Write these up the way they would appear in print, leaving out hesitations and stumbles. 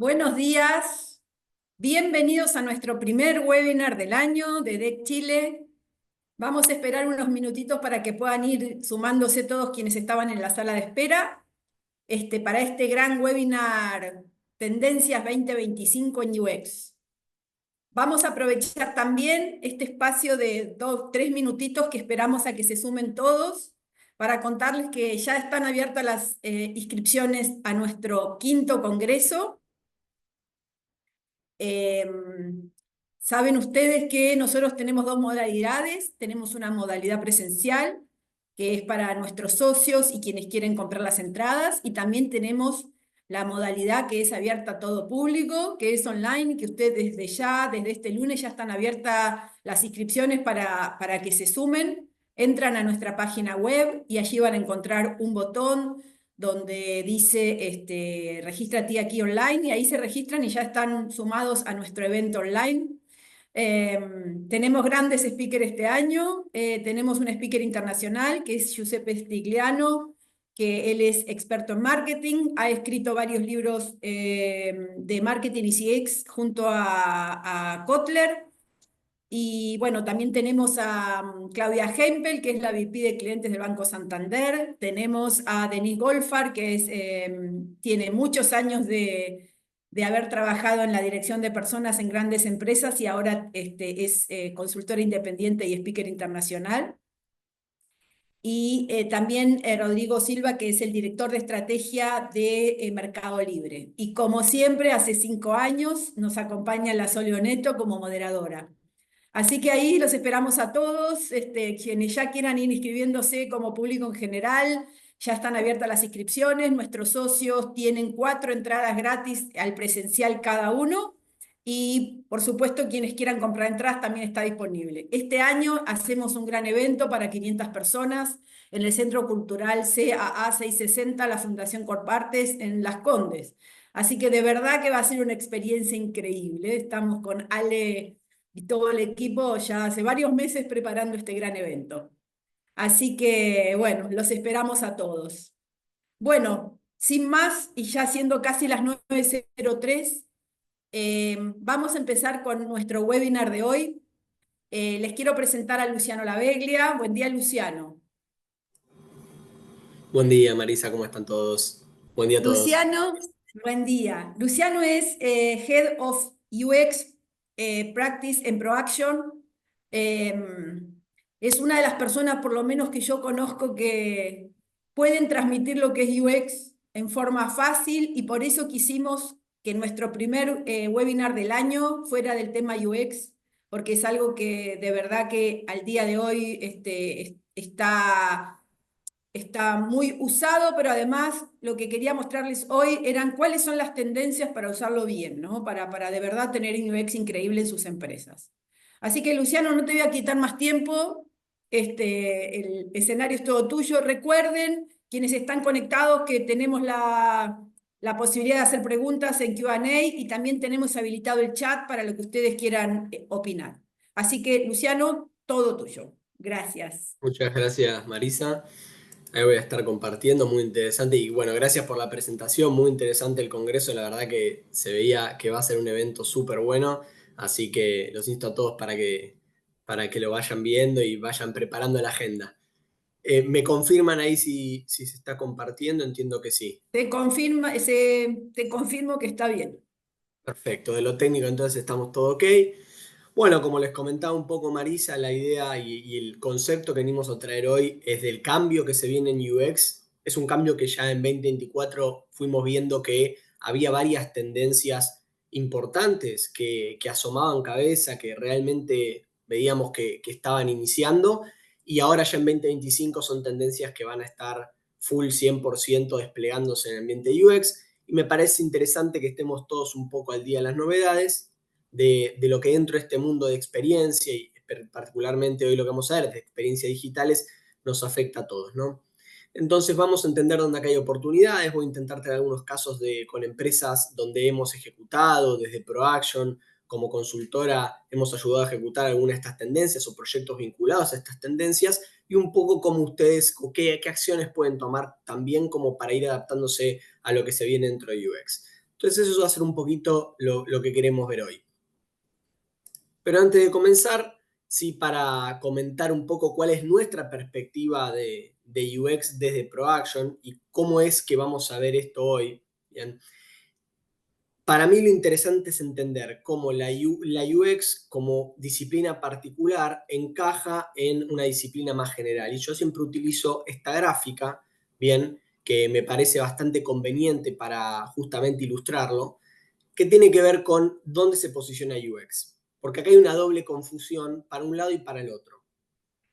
Buenos días, bienvenidos a nuestro primer webinar del año de DEC Chile. Vamos a esperar unos minutitos para que puedan ir sumándose todos quienes estaban en la sala de espera para este gran webinar Tendencias 2025 en UX. Vamos a aprovechar también este espacio de 3 minutitos que esperamos a que se sumen todos para contarles que ya están abiertas las inscripciones a nuestro quinto congreso. Saben ustedes que nosotros tenemos dos modalidades. Tenemos una modalidad presencial, que es para nuestros socios y quienes quieren comprar las entradas, y también tenemos la modalidad que es abierta a todo público, que es online, que ustedes desde este lunes ya están abiertas las inscripciones para que se sumen. Entran a nuestra página web y allí van a encontrar un botón donde dice regístrate aquí online, y ahí se registran y ya están sumados a nuestro evento online. Tenemos grandes speakers este año. Tenemos un speaker internacional que es Giuseppe Stigliano, que él es experto en marketing, ha escrito varios libros de marketing y CX junto a Kotler. Y bueno, también tenemos a Claudia Hempel, que es la VP de clientes del Banco Santander. Tenemos a Denise Golfar, que tiene muchos años de haber trabajado en la dirección de personas en grandes empresas y ahora es consultora independiente y speaker internacional. Y también Rodrigo Silva, que es el director de estrategia de Mercado Libre. Y como siempre, hace 5 años nos acompaña la Sole Oneto como moderadora. Así que ahí los esperamos a todos, quienes ya quieran ir inscribiéndose como público en general, ya están abiertas las inscripciones. Nuestros socios tienen 4 entradas gratis al presencial cada uno, y por supuesto quienes quieran comprar entradas también está disponible. Este año hacemos un gran evento para 500 personas en el Centro Cultural CAA 660, la Fundación Corpartes en Las Condes. Así que de verdad que va a ser una experiencia increíble. Estamos con Ale y todo el equipo ya hace varios meses preparando este gran evento. Así que, bueno, los esperamos a todos. Bueno, sin más, y ya siendo casi las 9:03, vamos a empezar con nuestro webinar de hoy. Les quiero presentar a Luciano Laveglia. Buen día, Luciano. Buen día, Marisa, ¿cómo están todos? Buen día a todos. Luciano, buen día. Luciano es Head of UX Practice en ProAction. Es una de las personas, por lo menos que yo conozco, que pueden transmitir lo que es UX en forma fácil, y por eso quisimos que nuestro primer webinar del año fuera del tema UX, porque es algo que de verdad que al día de hoy está muy usado, pero además lo que quería mostrarles hoy eran cuáles son las tendencias para usarlo bien, ¿no? Para de verdad tener un UX increíble en sus empresas. Así que, Luciano, no te voy a quitar más tiempo. El escenario es todo tuyo. Recuerden, quienes están conectados, que tenemos la posibilidad de hacer preguntas en Q&A, y también tenemos habilitado el chat para lo que ustedes quieran opinar. Así que, Luciano, todo tuyo. Gracias. Muchas gracias, Marisa. Ahí voy a estar compartiendo, muy interesante. Y bueno, gracias por la presentación, muy interesante el congreso. La verdad que se veía que va a ser un evento súper bueno. Así que los insto a todos para que lo vayan viendo y vayan preparando la agenda. ¿Me confirman ahí si se está compartiendo? Entiendo que sí. Te confirmo que está bien. Perfecto, de lo técnico entonces estamos todo ok. Bueno, como les comentaba un poco Marisa, la idea y el concepto que venimos a traer hoy es del cambio que se viene en UX. Es un cambio que ya en 2024 fuimos viendo que había varias tendencias importantes que asomaban cabeza, que realmente veíamos que estaban iniciando, y ahora ya en 2025 son tendencias que van a estar full 100% desplegándose en el ambiente UX, y me parece interesante que estemos todos un poco al día de las novedades de lo que dentro de este mundo de experiencia, y particularmente hoy lo que vamos a ver de experiencias digitales, nos afecta a todos, ¿no? Entonces vamos a entender dónde acá hay oportunidades. Voy a intentar traer algunos casos con empresas donde hemos ejecutado desde ProAction. Como consultora hemos ayudado a ejecutar algunas de estas tendencias o proyectos vinculados a estas tendencias, y un poco cómo ustedes, qué acciones pueden tomar también como para ir adaptándose a lo que se viene dentro de UX. Entonces eso va a ser un poquito lo que queremos ver hoy. Pero antes de comenzar, sí, para comentar un poco cuál es nuestra perspectiva de UX desde ProAction y cómo es que vamos a ver esto hoy. Bien. Para mí lo interesante es entender cómo la UX como disciplina particular encaja en una disciplina más general. Y yo siempre utilizo esta gráfica, bien, que me parece bastante conveniente para justamente ilustrarlo, que tiene que ver con dónde se posiciona UX. Porque acá hay una doble confusión para un lado y para el otro.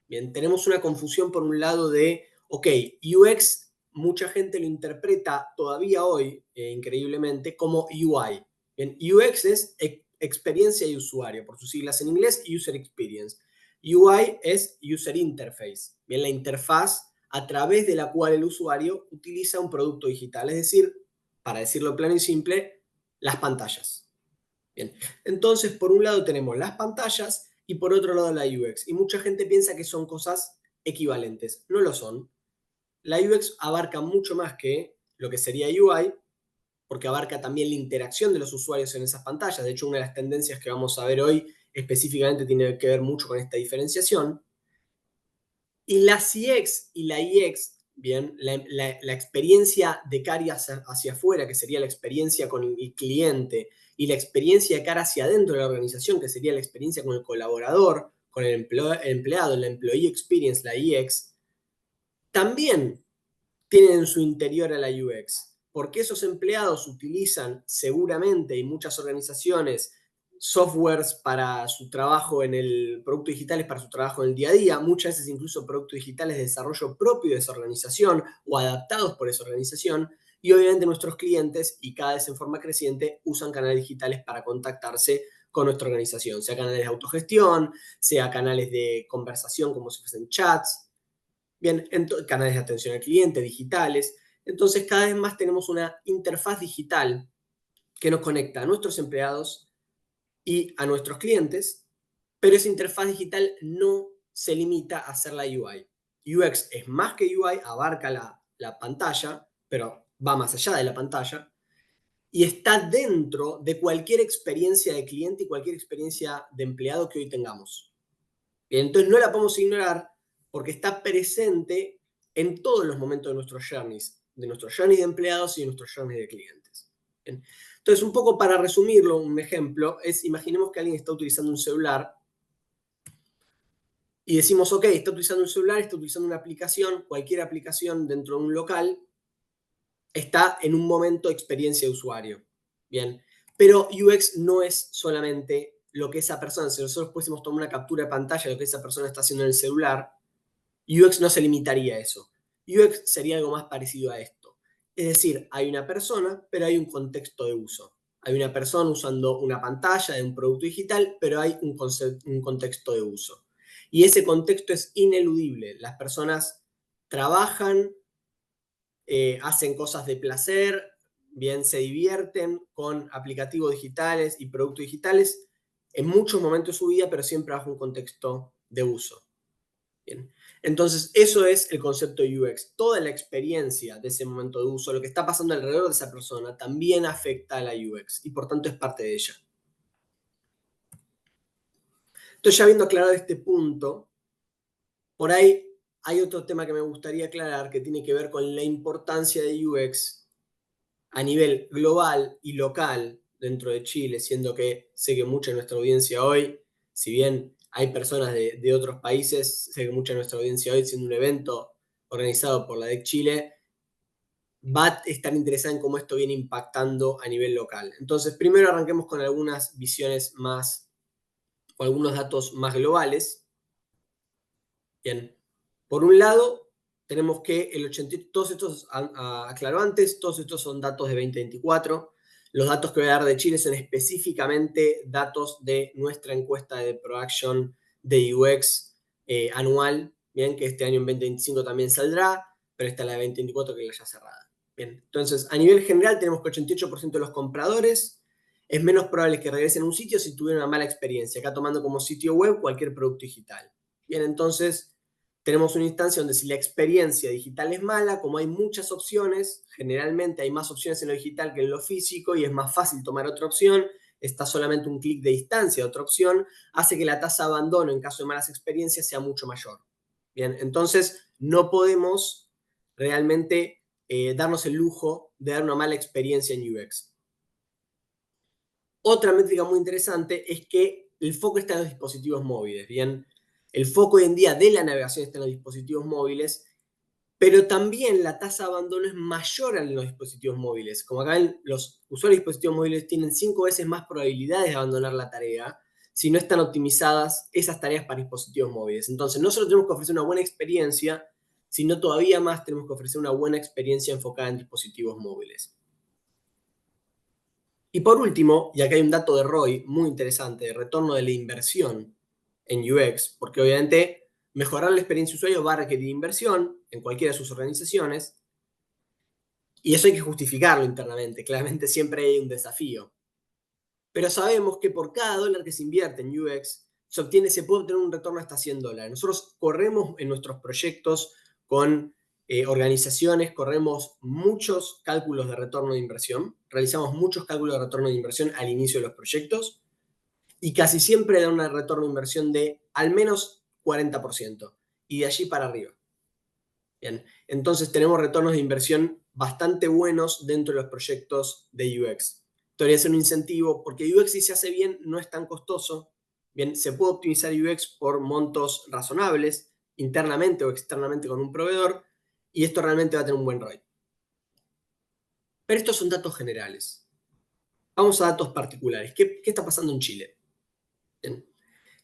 Bien, tenemos una confusión por un lado de, ok, UX, mucha gente lo interpreta todavía hoy, increíblemente, como UI. Bien, UX es experiencia de usuario, por sus siglas en inglés, User Experience. UI es User Interface, bien, la interfaz a través de la cual el usuario utiliza un producto digital, es decir, para decirlo plano y simple, las pantallas. Bien, entonces por un lado tenemos las pantallas y por otro lado la UX. Y mucha gente piensa que son cosas equivalentes. No lo son. La UX abarca mucho más que lo que sería UI, porque abarca también la interacción de los usuarios en esas pantallas. De hecho, una de las tendencias que vamos a ver hoy específicamente tiene que ver mucho con esta diferenciación. Y la CX y la IX, bien, la experiencia de cara hacia afuera, que sería la experiencia con el cliente, y la experiencia de cara hacia adentro de la organización, que sería la experiencia con el colaborador, con el empleado, la employee experience, la EX, también tienen en su interior a la UX, porque esos empleados utilizan seguramente y muchas organizaciones softwares para su trabajo en el producto digitales, para su trabajo en el día a día, muchas veces incluso productos digitales de desarrollo propio de esa organización o adaptados por esa organización, y obviamente nuestros clientes, y cada vez en forma creciente, usan canales digitales para contactarse con nuestra organización, sea canales de autogestión, sea canales de conversación como si fuesen chats, bien, canales de atención al cliente, digitales. Entonces, cada vez más tenemos una interfaz digital que nos conecta a nuestros empleados y a nuestros clientes, pero esa interfaz digital no se limita a ser la UI. UX es más que UI, abarca la pantalla, pero va más allá de la pantalla y está dentro de cualquier experiencia de cliente y cualquier experiencia de empleado que hoy tengamos. Bien, entonces no la podemos ignorar porque está presente en todos los momentos de nuestros journeys de empleados y de nuestros journeys de clientes. Bien. Entonces, un poco para resumirlo, un ejemplo es, imaginemos que alguien está utilizando un celular y decimos, ok, está utilizando un celular, está utilizando una aplicación, cualquier aplicación dentro de un local, está en un momento de experiencia de usuario. Bien, pero UX no es solamente lo que esa persona, si nosotros pudiésemos tomar una captura de pantalla de lo que esa persona está haciendo en el celular, UX no se limitaría a eso. UX sería algo más parecido a esto. Es decir, hay una persona, pero hay un contexto de uso. Hay una persona usando una pantalla de un producto digital, pero hay un contexto de uso. Y ese contexto es ineludible. Las personas trabajan, hacen cosas de placer, bien se divierten con aplicativos digitales y productos digitales en muchos momentos de su vida, pero siempre bajo un contexto de uso. Bien. Entonces, eso es el concepto de UX. Toda la experiencia de ese momento de uso, lo que está pasando alrededor de esa persona, también afecta a la UX y por tanto es parte de ella. Entonces, ya habiendo aclarado este punto, por ahí hay otro tema que me gustaría aclarar que tiene que ver con la importancia de UX a nivel global y local dentro de Chile, siendo que sé que mucha de nuestra audiencia hoy, si bien hay personas de otros países, sé que mucha de nuestra audiencia hoy, siendo un evento organizado por la DEC Chile, va a estar interesada en cómo esto viene impactando a nivel local. Entonces, primero arranquemos con algunas visiones más, o algunos datos más globales. Bien, por un lado, tenemos que el 80, todos estos, aclaro antes, todos estos son datos de 2024. Los datos que voy a dar de Chile son específicamente datos de nuestra encuesta de ProAction de UX anual, bien, que este año en 2025 también saldrá, pero esta es la de 2024 que es la ya cerrada. Bien, entonces, a nivel general tenemos que 88% de los compradores es menos probable que regresen a un sitio si tuvieron una mala experiencia, acá tomando como sitio web cualquier producto digital. Bien, entonces, tenemos una instancia donde si la experiencia digital es mala, como hay muchas opciones, generalmente hay más opciones en lo digital que en lo físico y es más fácil tomar otra opción, está solamente un clic de distancia de otra opción, hace que la tasa de abandono en caso de malas experiencias sea mucho mayor. Bien, entonces no podemos realmente darnos el lujo de dar una mala experiencia en UX. Otra métrica muy interesante es que el foco está en los dispositivos móviles. Bien, el foco hoy en día de la navegación está en los dispositivos móviles, pero también la tasa de abandono es mayor en los dispositivos móviles. Como acá los usuarios de dispositivos móviles tienen 5 veces más probabilidades de abandonar la tarea si no están optimizadas esas tareas para dispositivos móviles. Entonces, no solo tenemos que ofrecer una buena experiencia, sino todavía más tenemos que ofrecer una buena experiencia enfocada en dispositivos móviles. Y por último, y acá hay un dato de ROI muy interesante, de retorno de la inversión en UX, porque obviamente mejorar la experiencia de usuario va a requerir inversión en cualquiera de sus organizaciones, y eso hay que justificarlo internamente, claramente siempre hay un desafío. Pero sabemos que por cada dólar que se invierte en UX, se puede obtener un retorno hasta $100. Nosotros corremos en nuestros proyectos con organizaciones, corremos muchos cálculos de retorno de inversión, realizamos muchos cálculos de retorno de inversión al inicio de los proyectos y casi siempre dan un retorno de inversión de al menos 40% y de allí para arriba. Bien, entonces tenemos retornos de inversión bastante buenos dentro de los proyectos de UX. Debería ser un incentivo porque UX si se hace bien no es tan costoso. Bien, se puede optimizar UX por montos razonables, internamente o externamente con un proveedor, y esto realmente va a tener un buen ROI. Pero estos son datos generales. Vamos a datos particulares. ¿Qué está pasando en Chile? Bien.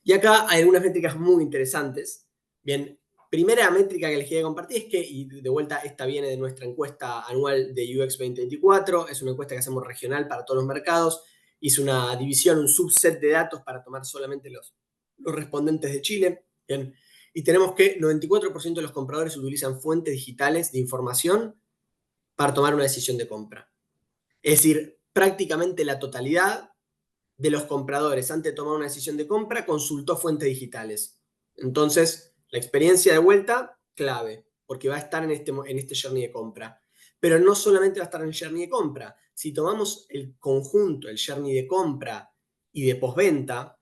Y acá hay algunas métricas muy interesantes. Bien, primera métrica que les quería compartir es que, y de vuelta esta viene de nuestra encuesta anual de UX 2024, es una encuesta que hacemos regional para todos los mercados, hice una división, un subset de datos para tomar solamente los respondentes de Chile. Bien, y tenemos que 94% de los compradores utilizan fuentes digitales de información para tomar una decisión de compra. Es decir, prácticamente la totalidad de los compradores antes de tomar una decisión de compra consultó fuentes digitales. Entonces, la experiencia de vuelta, clave, porque va a estar en este journey de compra. Pero no solamente va a estar en el journey de compra. Si tomamos el conjunto, el journey de compra y de postventa,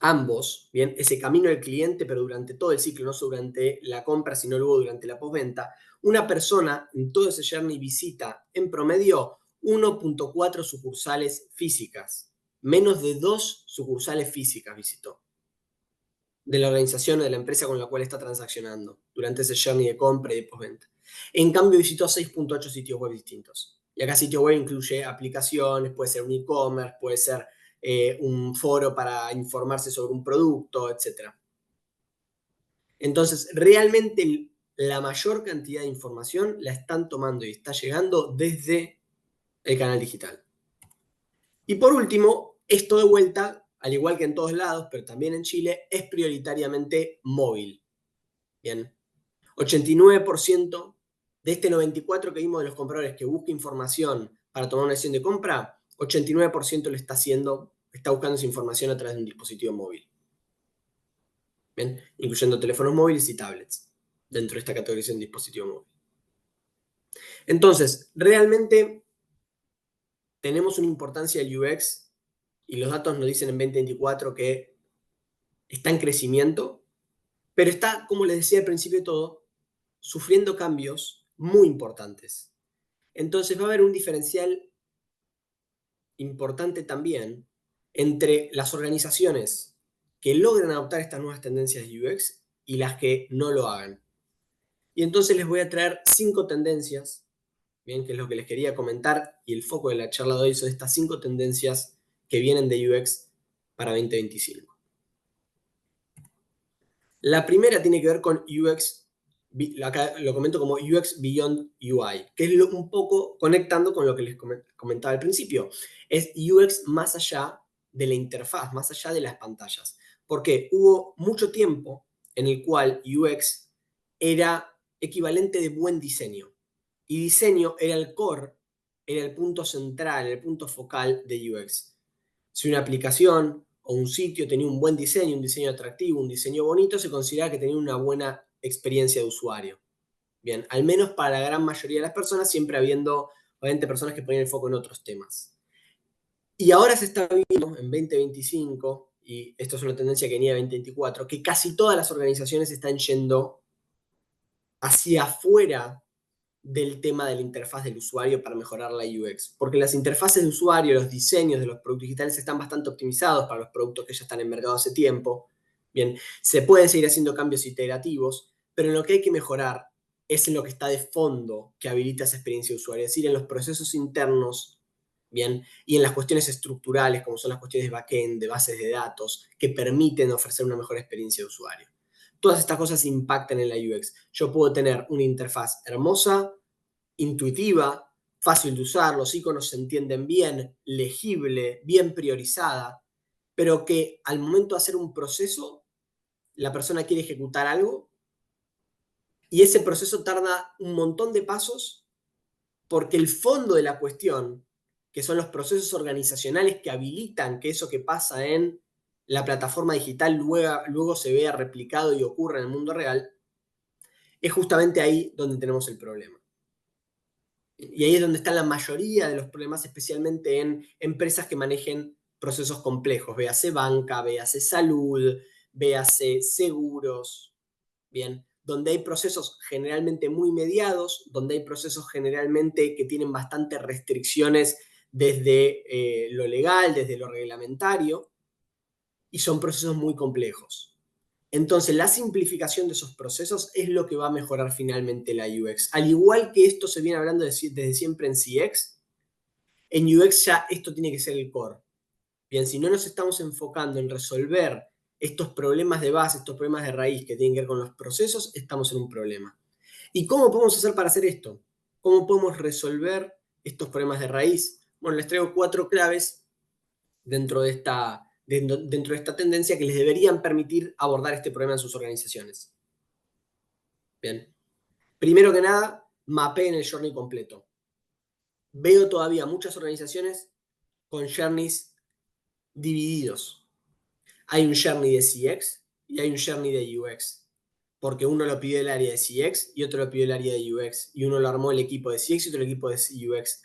ambos, bien, ese camino del cliente, pero durante todo el ciclo, no solo durante la compra, sino luego durante la postventa, una persona en todo ese journey visita en promedio 1.4 sucursales físicas. Menos de 2 sucursales físicas visitó de la organización o de la empresa con la cual está transaccionando durante ese journey de compra y de postventa. En cambio, visitó 6.8 sitios web distintos. Y acá sitio web incluye aplicaciones, puede ser un e-commerce, puede ser un foro para informarse sobre un producto, etc. Entonces, realmente la mayor cantidad de información la están tomando y está llegando desde el canal digital. Y por último, esto de vuelta, al igual que en todos lados, pero también en Chile, es prioritariamente móvil. Bien, 89% de este 94% que vimos de los compradores que busca información para tomar una decisión de compra, 89% lo está haciendo, está buscando esa información a través de un dispositivo móvil. Bien, incluyendo teléfonos móviles y tablets, dentro de esta categorización de dispositivo móvil. Entonces, realmente tenemos una importancia del UX y los datos nos dicen en 2024 que está en crecimiento, pero está, como les decía al principio de todo, sufriendo cambios muy importantes. Entonces va a haber un diferencial importante también entre las organizaciones que logran adoptar estas nuevas tendencias de UX y las que no lo hagan. Y entonces les voy a traer 5 tendencias, bien, que es lo que les quería comentar, y el foco de la charla de hoy son estas 5 tendencias que vienen de UX para 2025. La primera tiene que ver con UX, acá lo comento como UX Beyond UI, que es un poco conectando con lo que les comentaba al principio. Es UX más allá de la interfaz, más allá de las pantallas. Porque hubo mucho tiempo en el cual UX era equivalente de buen diseño. Y diseño era el core, era el punto central, el punto focal de UX. Si una aplicación o un sitio tenía un buen diseño, un diseño atractivo, un diseño bonito, se consideraba que tenía una buena experiencia de usuario. Bien, al menos para la gran mayoría de las personas, siempre habiendo, obviamente, personas que ponen el foco en otros temas. Y ahora se está viendo en 2025, y esto es una tendencia que venía de 2024, que casi todas las organizaciones están yendo hacia afuera del tema de la interfaz del usuario para mejorar la UX. Porque las interfaces de usuario, los diseños de los productos digitales están bastante optimizados para los productos que ya están en mercado hace tiempo. Bien, se pueden seguir haciendo cambios iterativos, pero en lo que hay que mejorar es en lo que está de fondo que habilita esa experiencia de usuario, es decir, en los procesos internos, bien, y en las cuestiones estructurales, como son las cuestiones de backend, de bases de datos, que permiten ofrecer una mejor experiencia de usuario. Todas estas cosas impactan en la UX. Yo puedo tener una interfaz hermosa, intuitiva, fácil de usar, los iconos se entienden bien, legible, bien priorizada, pero que al momento de hacer un proceso, la persona quiere ejecutar algo y ese proceso tarda un montón de pasos porque el fondo de la cuestión, que son los procesos organizacionales que habilitan que eso que pasa en la plataforma digital luego se vea replicado y ocurra en el mundo real, es justamente ahí donde tenemos el problema. Y ahí es donde está la mayoría de los problemas, especialmente en empresas que manejen procesos complejos. Véase banca, véase salud, véase seguros, bien, donde hay procesos generalmente muy mediados, donde hay procesos generalmente que tienen bastantes restricciones desde lo legal, desde lo reglamentario, y son procesos muy complejos. Entonces, la simplificación de esos procesos es lo que va a mejorar finalmente la UX. Al igual que esto se viene hablando desde siempre en CX, en UX ya esto tiene que ser el core. Bien, si no nos estamos enfocando en resolver estos problemas de base, estos problemas de raíz que tienen que ver con los procesos, estamos en un problema. ¿Y cómo podemos hacer para hacer esto? ¿Cómo podemos resolver estos problemas de raíz? Bueno, les traigo 4 claves dentro de esta tendencia que les deberían permitir abordar este problema en sus organizaciones. Bien. Primero que nada, mapeen el journey completo. Veo todavía muchas organizaciones con journeys divididos. Hay un journey de CX y hay un journey de UX. Porque uno lo pidió el área de CX y otro lo pidió el área de UX. Y uno lo armó el equipo de CX y otro el equipo de UX.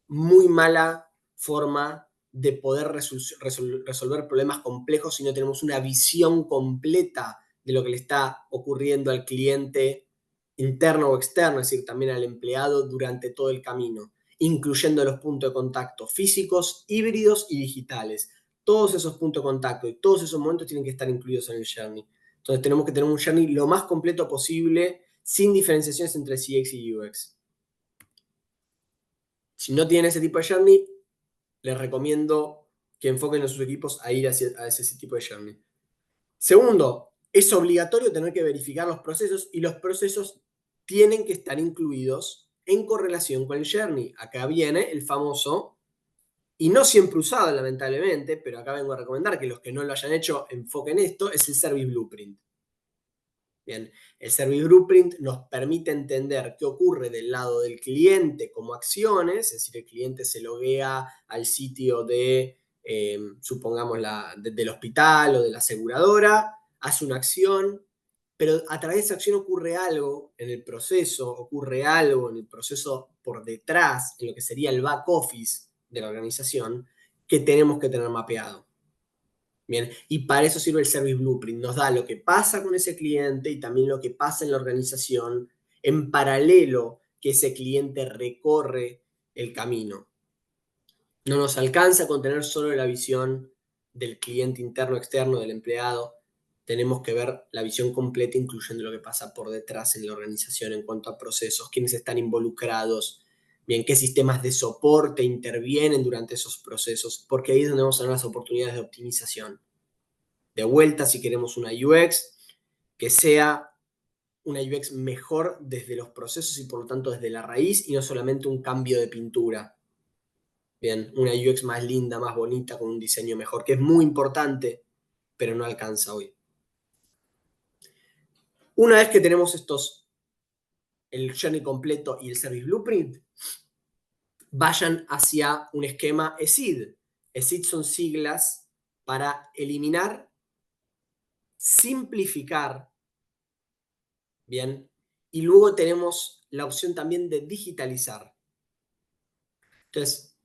Muy mala forma de poder resolver problemas complejos si no tenemos una visión completa de lo que le está ocurriendo al cliente interno o externo, es decir, también al empleado durante todo el camino, incluyendo los puntos de contacto físicos, híbridos y digitales. Todos esos puntos de contacto y todos esos momentos tienen que estar incluidos en el journey. Entonces tenemos que tener un journey lo más completo posible, sin diferenciaciones entre CX y UX. Si no tienen ese tipo de journey, les recomiendo que enfoquen a sus equipos a ir a ese tipo de journey. Segundo, es obligatorio tener que verificar los procesos y los procesos tienen que estar incluidos en correlación con el journey. Acá viene el famoso, y no siempre usado lamentablemente, pero acá vengo a recomendar que los que no lo hayan hecho enfoquen esto, es el Service Blueprint. Bien, el Service Blueprint nos permite entender qué ocurre del lado del cliente como acciones, es decir, el cliente se loguea al sitio de, supongamos, del hospital o de la aseguradora, hace una acción, pero a través de esa acción ocurre algo en el proceso por detrás, en lo que sería el back office de la organización, que tenemos que tener mapeado. Bien, y para eso sirve el Service Blueprint. Nos da lo que pasa con ese cliente y también lo que pasa en la organización en paralelo que ese cliente recorre el camino. No nos alcanza con tener solo la visión del cliente interno, externo, del empleado. Tenemos que ver la visión completa, incluyendo lo que pasa por detrás en la organización en cuanto a procesos, quiénes están involucrados, bien, qué sistemas de soporte intervienen durante esos procesos, porque ahí es donde vamos a ver las oportunidades de optimización. De vuelta, si queremos una UX, que sea una UX mejor desde los procesos y por lo tanto desde la raíz y no solamente un cambio de pintura. Bien, una UX más linda, más bonita, con un diseño mejor, que es muy importante, pero no alcanza hoy. Una vez que tenemos el journey completo y el Service Blueprint, vayan hacia un esquema ESID. ESID son siglas para eliminar, simplificar Bien. Y luego tenemos la opción también de digitalizar. Entonces,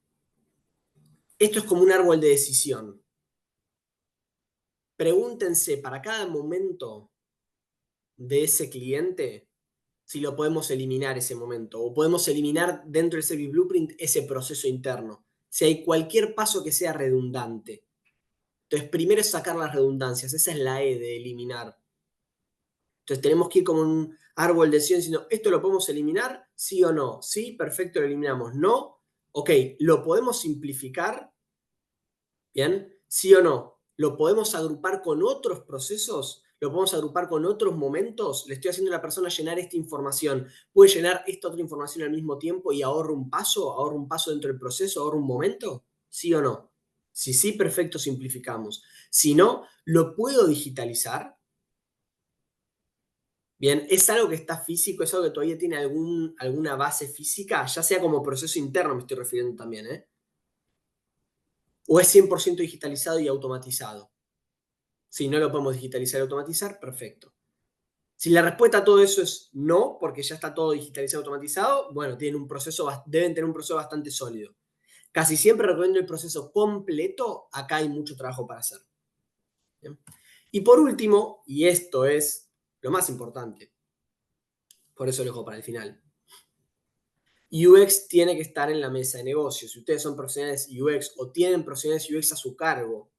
esto es como un árbol de decisión. Pregúntense para cada momento de ese cliente si lo podemos eliminar ese momento o podemos eliminar dentro del Service Blueprint ese proceso interno. Si hay cualquier paso que sea redundante. Entonces, primero es sacar las redundancias. Esa es la E de eliminar. Entonces, tenemos que ir como un árbol de decisión diciendo, ¿esto lo podemos eliminar? ¿Sí o no? Sí, perfecto, lo eliminamos. ¿No? Ok, ¿lo podemos simplificar? ¿Bien? ¿Sí o no? ¿Lo podemos agrupar con otros procesos? ¿Lo podemos agrupar con otros momentos? Le estoy haciendo a la persona llenar esta información. ¿Puede llenar esta otra información al mismo tiempo y ahorro un paso? ¿Ahorro un paso dentro del proceso? ¿Ahorro un momento? ¿Sí o no? Si sí, perfecto, simplificamos. Si no, ¿lo puedo digitalizar? Bien, ¿es algo que está físico? ¿Es algo que todavía tiene alguna base física? Ya sea como proceso interno me estoy refiriendo también, ¿eh? ¿O es 100% digitalizado y automatizado? Si no lo podemos digitalizar y automatizar, perfecto. Si la respuesta a todo eso es no, porque ya está todo digitalizado y automatizado, bueno, deben tener un proceso bastante sólido. Casi siempre recomiendo el proceso completo, acá hay mucho trabajo para hacer. ¿Bien? Y por último, y esto es lo más importante, por eso lo dejo para el final, UX tiene que estar en la mesa de negocios. Si ustedes son profesionales UX o tienen profesionales UX a su cargo,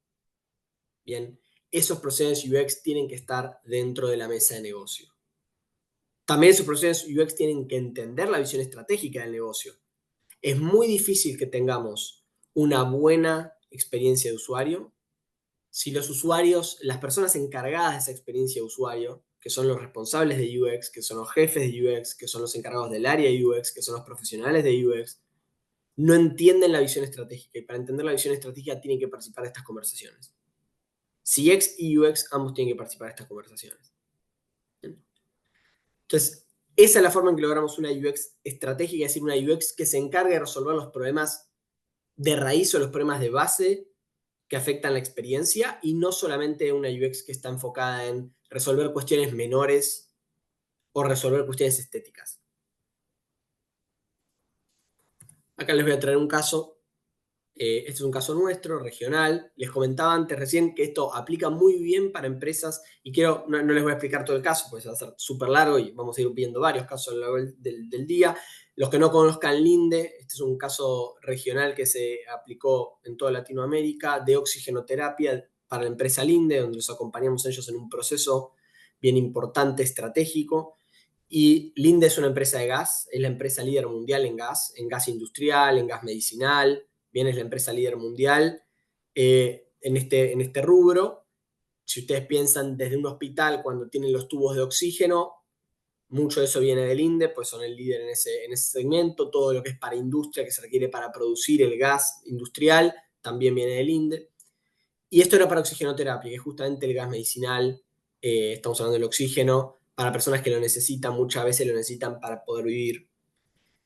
bien, esos profesionales UX tienen que estar dentro de la mesa de negocio. También esos profesionales UX tienen que entender la visión estratégica del negocio. Es muy difícil que tengamos una buena experiencia de usuario si los usuarios, las personas encargadas de esa experiencia de usuario, que son los responsables de UX, que son los jefes de UX, que son los encargados del área de UX, que son los profesionales de UX, no entienden la visión estratégica. Y para entender la visión estratégica tienen que participar de estas conversaciones. CX y UX ambos tienen que participar de estas conversaciones. Entonces, esa es la forma en que logramos una UX estratégica, es decir, una UX que se encargue de resolver los problemas de raíz o los problemas de base que afectan la experiencia y no solamente una UX que está enfocada en resolver cuestiones menores o resolver cuestiones estéticas. Acá les voy a traer un caso. Este es un caso nuestro, regional. Les comentaba antes recién que esto aplica muy bien para empresas y no les voy a explicar todo el caso, porque se va a hacer súper largo y vamos a ir viendo varios casos a lo largo del día. Los que no conozcan Linde, este es un caso regional que se aplicó en toda Latinoamérica de oxigenoterapia para la empresa Linde, donde los acompañamos ellos en un proceso bien importante, estratégico. Y Linde es una empresa de gas, es la empresa líder mundial en gas industrial, en gas medicinal, bien es la empresa líder mundial en este rubro. Si ustedes piensan desde un hospital cuando tienen los tubos de oxígeno, mucho de eso viene del Linde, pues son el líder en ese segmento. Todo lo que es para industria, que se requiere para producir el gas industrial, también viene del Linde. Y esto era para oxigenoterapia, que es justamente el gas medicinal. Estamos hablando del oxígeno para personas que lo necesitan, muchas veces lo necesitan para poder vivir.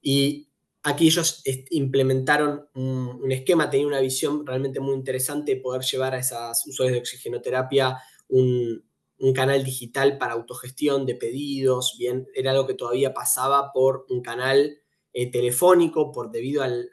Y aquí ellos implementaron un esquema, tenían una visión realmente muy interesante de poder llevar a esos usuarios de oxigenoterapia un canal digital para autogestión de pedidos. Bien, era algo que todavía pasaba por un canal telefónico, debido al,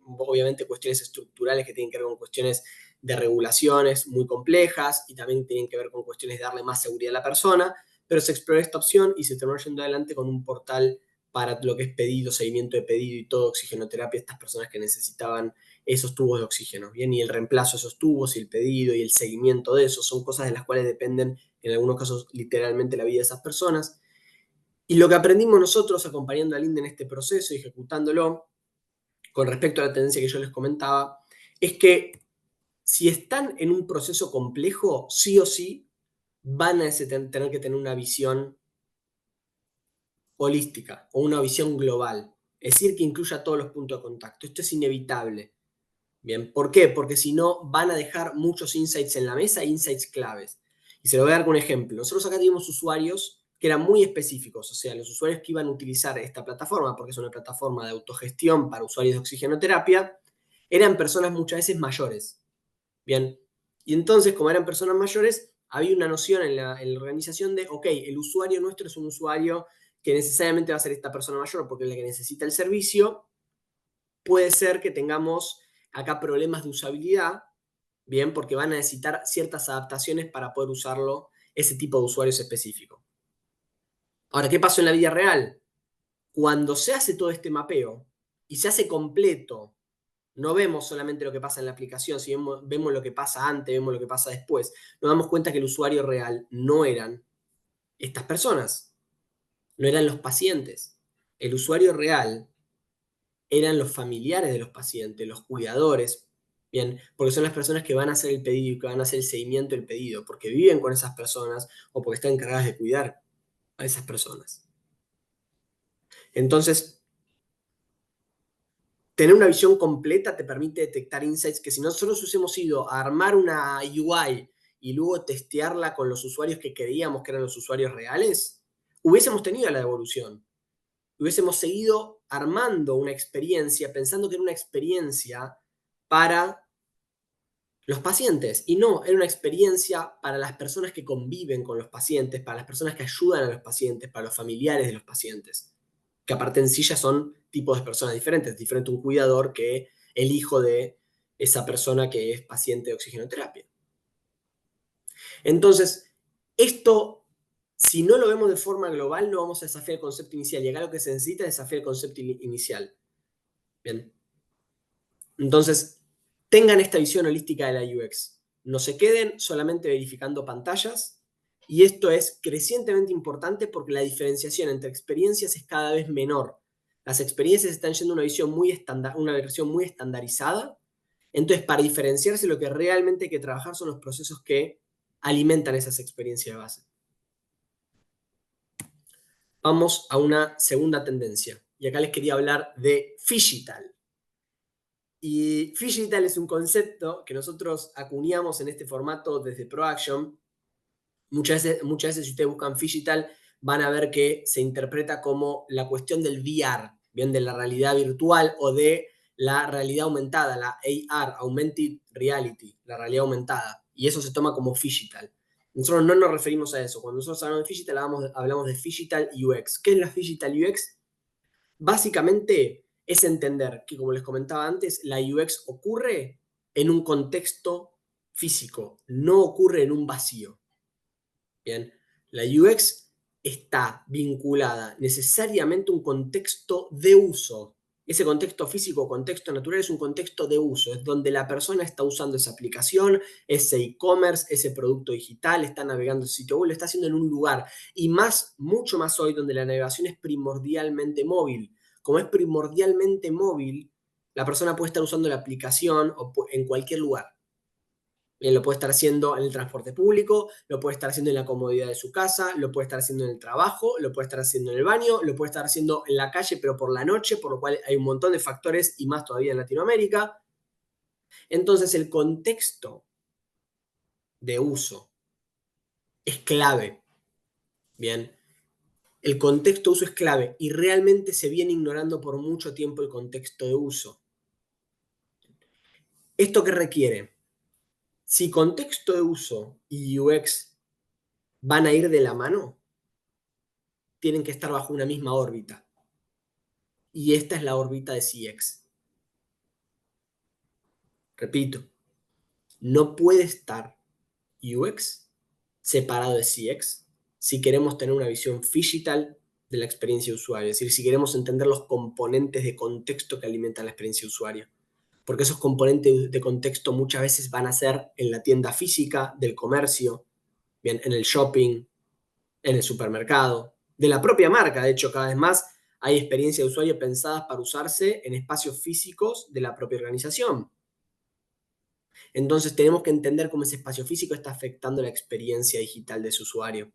obviamente, cuestiones estructurales que tienen que ver con cuestiones de regulaciones muy complejas y también tienen que ver con cuestiones de darle más seguridad a la persona, pero se exploró esta opción y se terminó yendo adelante con un portal para lo que es pedido, seguimiento de pedido y todo, oxigenoterapia, estas personas que necesitaban esos tubos de oxígeno, ¿bien? Y el reemplazo de esos tubos y el pedido y el seguimiento de eso son cosas de las cuales dependen, en algunos casos, literalmente la vida de esas personas. Y lo que aprendimos nosotros acompañando a Linda en este proceso y ejecutándolo, con respecto a la tendencia que yo les comentaba, es que si están en un proceso complejo, sí o sí van a tener que tener una visión holística o una visión global, es decir, que incluya todos los puntos de contacto. Esto es inevitable. Bien, ¿por qué? Porque si no van a dejar muchos insights en la mesa, insights claves. Y se lo voy a dar con un ejemplo. Nosotros acá tenemos usuarios que eran muy específicos, o sea, los usuarios que iban a utilizar esta plataforma, porque es una plataforma de autogestión para usuarios de oxigenoterapia, eran personas muchas veces mayores. Bien, y entonces, como eran personas mayores, había una noción en la organización de, ok, el usuario nuestro es un usuario que necesariamente va a ser esta persona mayor porque es la que necesita el servicio. Puede ser que tengamos acá problemas de usabilidad, bien, porque van a necesitar ciertas adaptaciones para poder usarlo ese tipo de usuarios específicos. Ahora, ¿qué pasó en la vida real? Cuando se hace todo este mapeo y se hace completo, no vemos solamente lo que pasa en la aplicación, si vemos lo que pasa antes, vemos lo que pasa después, nos damos cuenta que el usuario real no eran estas personas, no eran los pacientes. El usuario real eran los familiares de los pacientes, los cuidadores, bien, porque son las personas que van a hacer el pedido y que van a hacer el seguimiento del pedido, porque viven con esas personas o porque están encargadas de cuidar a esas personas. Entonces, tener una visión completa te permite detectar insights que si nosotros hubiésemos ido a armar una UI y luego testearla con los usuarios que creíamos que eran los usuarios reales, hubiésemos tenido la devolución. Hubiésemos seguido armando una experiencia pensando que era una experiencia para los pacientes. Y no, era una experiencia para las personas que conviven con los pacientes, para las personas que ayudan a los pacientes, para los familiares de los pacientes. Que aparte en sí ya son tipos de personas diferentes. Diferente un cuidador que el hijo de esa persona que es paciente de oxigenoterapia. Entonces, esto, si no lo vemos de forma global, no vamos a desafiar el concepto inicial. Y acá lo que se necesita es desafiar el concepto inicial. Bien. Entonces, tengan esta visión holística de la UX. No se queden solamente verificando pantallas. Y esto es crecientemente importante porque la diferenciación entre experiencias es cada vez menor. Las experiencias están yendo a una visión muy una versión muy estandarizada. Entonces, para diferenciarse, lo que realmente hay que trabajar son los procesos que alimentan esas experiencias de base. Vamos a una segunda tendencia. Y acá les quería hablar de Phygital. Y Phygital es un concepto que nosotros acuñamos en este formato desde ProAction. Muchas veces si ustedes buscan Phygital, van a ver que se interpreta como la cuestión del VR, bien, de la realidad virtual o de la realidad aumentada, la AR, Augmented Reality, la realidad aumentada. Y eso se toma como Phygital. Nosotros no nos referimos a eso. Cuando nosotros hablamos de Phygital, hablamos de Phygital UX. ¿Qué es la Phygital UX? Básicamente es entender que, como les comentaba antes, la UX ocurre en un contexto físico, no ocurre en un vacío. Bien, la UX está vinculada necesariamente a un contexto de uso. Ese contexto físico o contexto natural es un contexto de uso, es donde la persona está usando esa aplicación, ese e-commerce, ese producto digital, está navegando el sitio web, lo está haciendo en un lugar. Y más, mucho más hoy, donde la navegación es primordialmente móvil. Como es primordialmente móvil, la persona puede estar usando la aplicación en cualquier lugar. Bien, lo puede estar haciendo en el transporte público, lo puede estar haciendo en la comodidad de su casa, lo puede estar haciendo en el trabajo, lo puede estar haciendo en el baño, lo puede estar haciendo en la calle, pero por la noche, por lo cual hay un montón de factores y más todavía en Latinoamérica. Entonces, el contexto de uso es clave. Bien, el contexto de uso es clave y realmente se viene ignorando por mucho tiempo el contexto de uso. ¿Esto qué requiere? Si contexto de uso y UX van a ir de la mano, tienen que estar bajo una misma órbita. Y esta es la órbita de CX. Repito, no puede estar UX separado de CX si queremos tener una visión digital de la experiencia de usuario. Es decir, si queremos entender los componentes de contexto que alimentan la experiencia de usuario. Porque esos componentes de contexto muchas veces van a ser en la tienda física, del comercio, bien, en el shopping, en el supermercado, de la propia marca. De hecho, cada vez más hay experiencias de usuario pensadas para usarse en espacios físicos de la propia organización. Entonces tenemos que entender cómo ese espacio físico está afectando la experiencia digital de su usuario.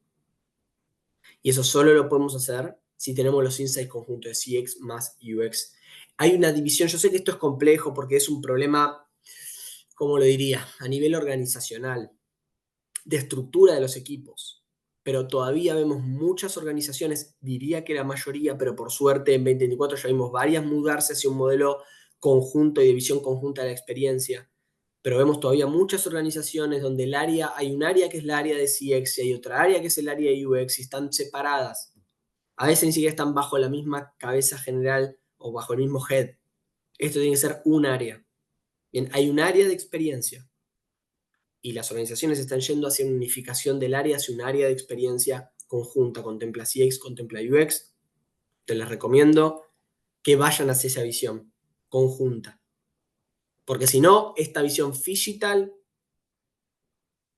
Y eso solo lo podemos hacer si tenemos los insights conjuntos de CX más UX. Hay una división, yo sé que esto es complejo porque es un problema, ¿cómo lo diría? A nivel organizacional, de estructura de los equipos. Pero todavía vemos muchas organizaciones, diría que la mayoría, pero por suerte en 2024 ya vimos varias mudarse hacia un modelo conjunto y de visión conjunta de la experiencia. pero vemos todavía muchas organizaciones donde hay un área que es la área de CX y hay otra área que es el área de UX y están separadas. A veces ni siquiera están bajo la misma cabeza general o bajo el mismo head. Esto tiene que ser un área. Bien, hay un área de experiencia y las organizaciones están yendo hacia una unificación del área, hacia un área de experiencia conjunta. Contempla CX, contempla UX. Te les recomiendo que vayan hacia esa visión conjunta. Porque si no, esta visión digital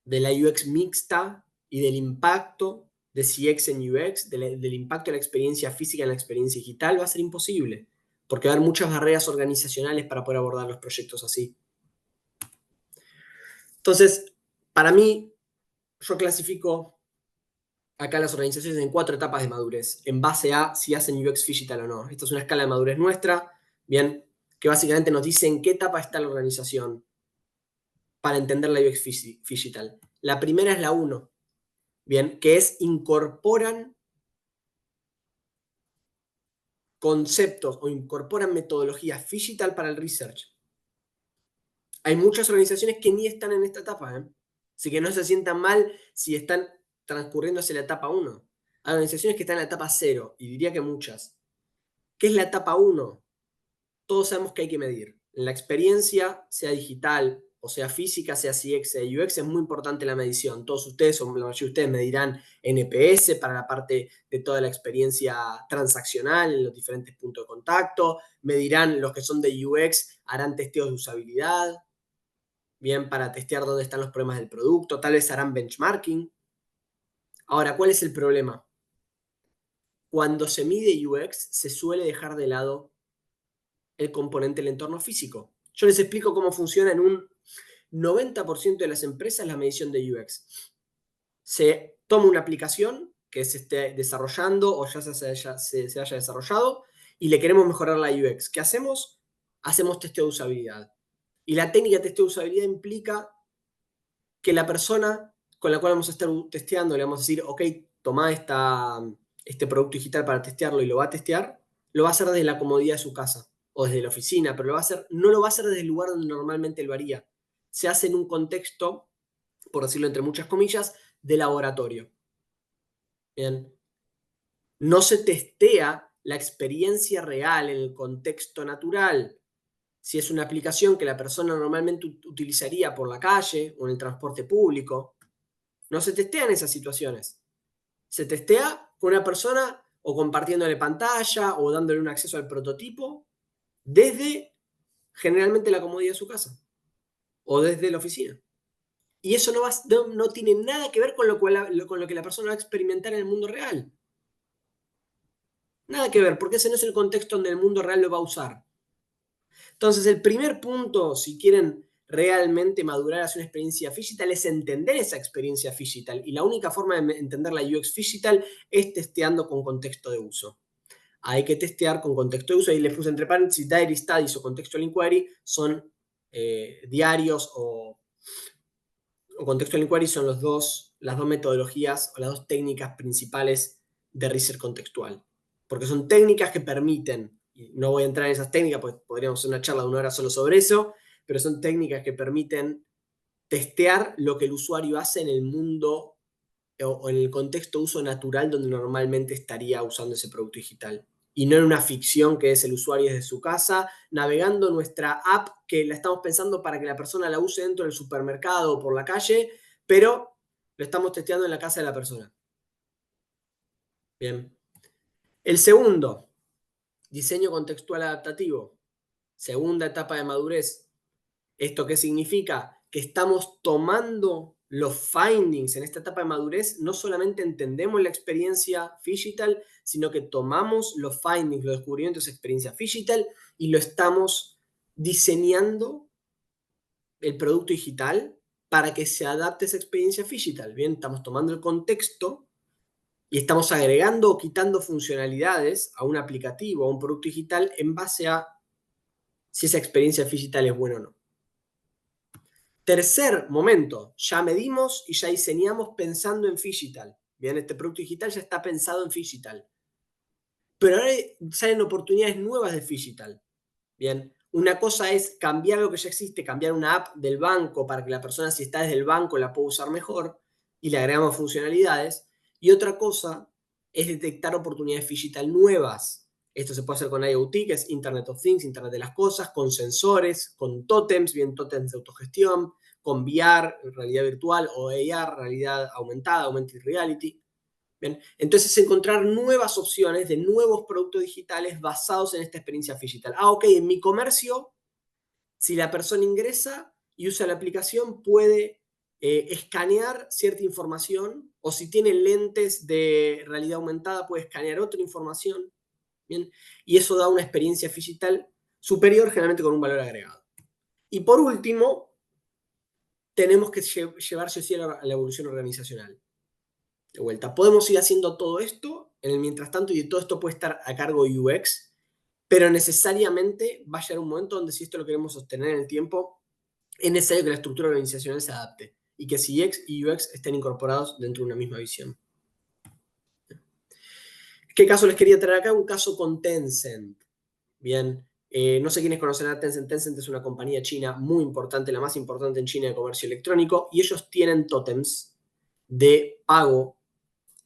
de la UX mixta y del impacto de CX en UX, del impacto de la experiencia física en la experiencia digital, va a ser imposible. Porque va a haber muchas barreras organizacionales para poder abordar los proyectos así. Entonces, para mí, yo clasifico acá las organizaciones en 4 etapas de madurez, en base a si hacen UX digital o no. Esta es una escala de madurez nuestra, bien, que básicamente nos dice en qué etapa está la organización para entender la UX digital. La primera es la 1, bien, que es incorporan conceptos o incorporan metodologías digital para el research. Hay muchas organizaciones que ni están en esta etapa, ¿eh? Así que no se sientan mal si están transcurriendo hacia la etapa 1. Hay organizaciones que están en la etapa 0, y diría que muchas. ¿Qué es la etapa 1? Todos sabemos que hay que medir. En la experiencia, sea digital o sea física, sea CX, sea UX, es muy importante la medición. Todos ustedes, o la mayoría de ustedes, medirán NPS para la parte de toda la experiencia transaccional en los diferentes puntos de contacto. Medirán los que son de UX, harán testeos de usabilidad, bien, para testear dónde están los problemas del producto. Tal vez harán benchmarking. Ahora, ¿cuál es el problema? Cuando se mide UX, se suele dejar de lado el componente del entorno físico. Yo les explico cómo funciona en un 90% de las empresas la medición de UX. Se toma una aplicación que se esté desarrollando o ya se haya desarrollado y le queremos mejorar la UX. ¿Qué hacemos? Hacemos testeo de usabilidad. Y la técnica de testeo de usabilidad implica que la persona con la cual vamos a estar testeando, le vamos a decir, ok, toma este producto digital para testearlo y lo va a testear, lo va a hacer desde la comodidad de su casa o desde la oficina, pero no lo va a hacer desde el lugar donde normalmente lo haría. Se hace en un contexto, por decirlo entre muchas comillas, de laboratorio. Bien. No se testea la experiencia real en el contexto natural. Si es una aplicación que la persona normalmente utilizaría por la calle o en el transporte público, no se testea en esas situaciones. Se testea con una persona o compartiéndole pantalla o dándole un acceso al prototipo desde generalmente la comodidad de su casa o desde la oficina. Y eso no tiene nada que ver con lo que la persona va a experimentar en el mundo real. Nada que ver, porque ese no es el contexto donde el mundo real lo va a usar. Entonces, el primer punto, si quieren realmente madurar hacia una experiencia digital, es entender esa experiencia digital. Y la única forma de entender la UX digital es testeando con contexto de uso. Hay que testear con contexto de uso. Y les puse entre paréntesis, Diary Studies o Contextual Inquiry son diarios o Contextual Inquiry son las dos metodologías o las dos técnicas principales de research contextual. Porque son técnicas que permiten, y no voy a entrar en esas técnicas porque podríamos hacer una charla de 1 hora solo sobre eso, pero son técnicas que permiten testear lo que el usuario hace en el mundo o en el contexto de uso natural donde normalmente estaría usando ese producto digital. Y no en una ficción que es el usuario desde su casa, navegando nuestra app que la estamos pensando para que la persona la use dentro del supermercado o por la calle, pero lo estamos testeando en la casa de la persona. Bien. El segundo, diseño contextual adaptativo. Segunda etapa de madurez. ¿Esto qué significa? Que estamos tomando los findings en esta etapa de madurez, no solamente entendemos la experiencia digital, sino que tomamos los findings, los descubrimientos de esa experiencia digital y lo estamos diseñando el producto digital para que se adapte a esa experiencia digital. Bien, estamos tomando el contexto y estamos agregando o quitando funcionalidades a un aplicativo, a un producto digital, en base a si esa experiencia digital es buena o no. Tercer momento, ya medimos y ya diseñamos pensando en digital. Bien, este producto digital ya está pensado en digital. Pero ahora salen oportunidades nuevas de digital. Bien, Una cosa es cambiar lo que ya existe, cambiar una app del banco para que la persona, si está desde el banco, la pueda usar mejor y le agregamos funcionalidades. Y otra cosa es detectar oportunidades digital nuevas. Esto se puede hacer con IoT, que es Internet of Things, Internet de las Cosas, con sensores, con tótems, bien tótems de autogestión, con VR, realidad virtual, o AR, realidad aumentada, augmented reality. Bien, entonces es encontrar nuevas opciones de nuevos productos digitales basados en esta experiencia digital. Ok, en mi comercio, si la persona ingresa y usa la aplicación, puede escanear cierta información, o si tiene lentes de realidad aumentada, puede escanear otra información. Bien, y eso da una experiencia digital superior, generalmente con un valor agregado. Y por último, tenemos que llevarse sí a la evolución organizacional. De vuelta, podemos ir haciendo todo esto en el mientras tanto, y todo esto puede estar a cargo de UX, pero necesariamente va a llegar un momento donde, si esto lo queremos sostener en el tiempo, es necesario que la estructura organizacional se adapte y que CX y UX estén incorporados dentro de una misma visión. ¿Qué caso les quería traer acá? Un caso con Tencent. Bien, no sé quiénes conocen a Tencent. Tencent es una compañía china muy importante, la más importante en China de comercio electrónico, y ellos tienen tótems de pago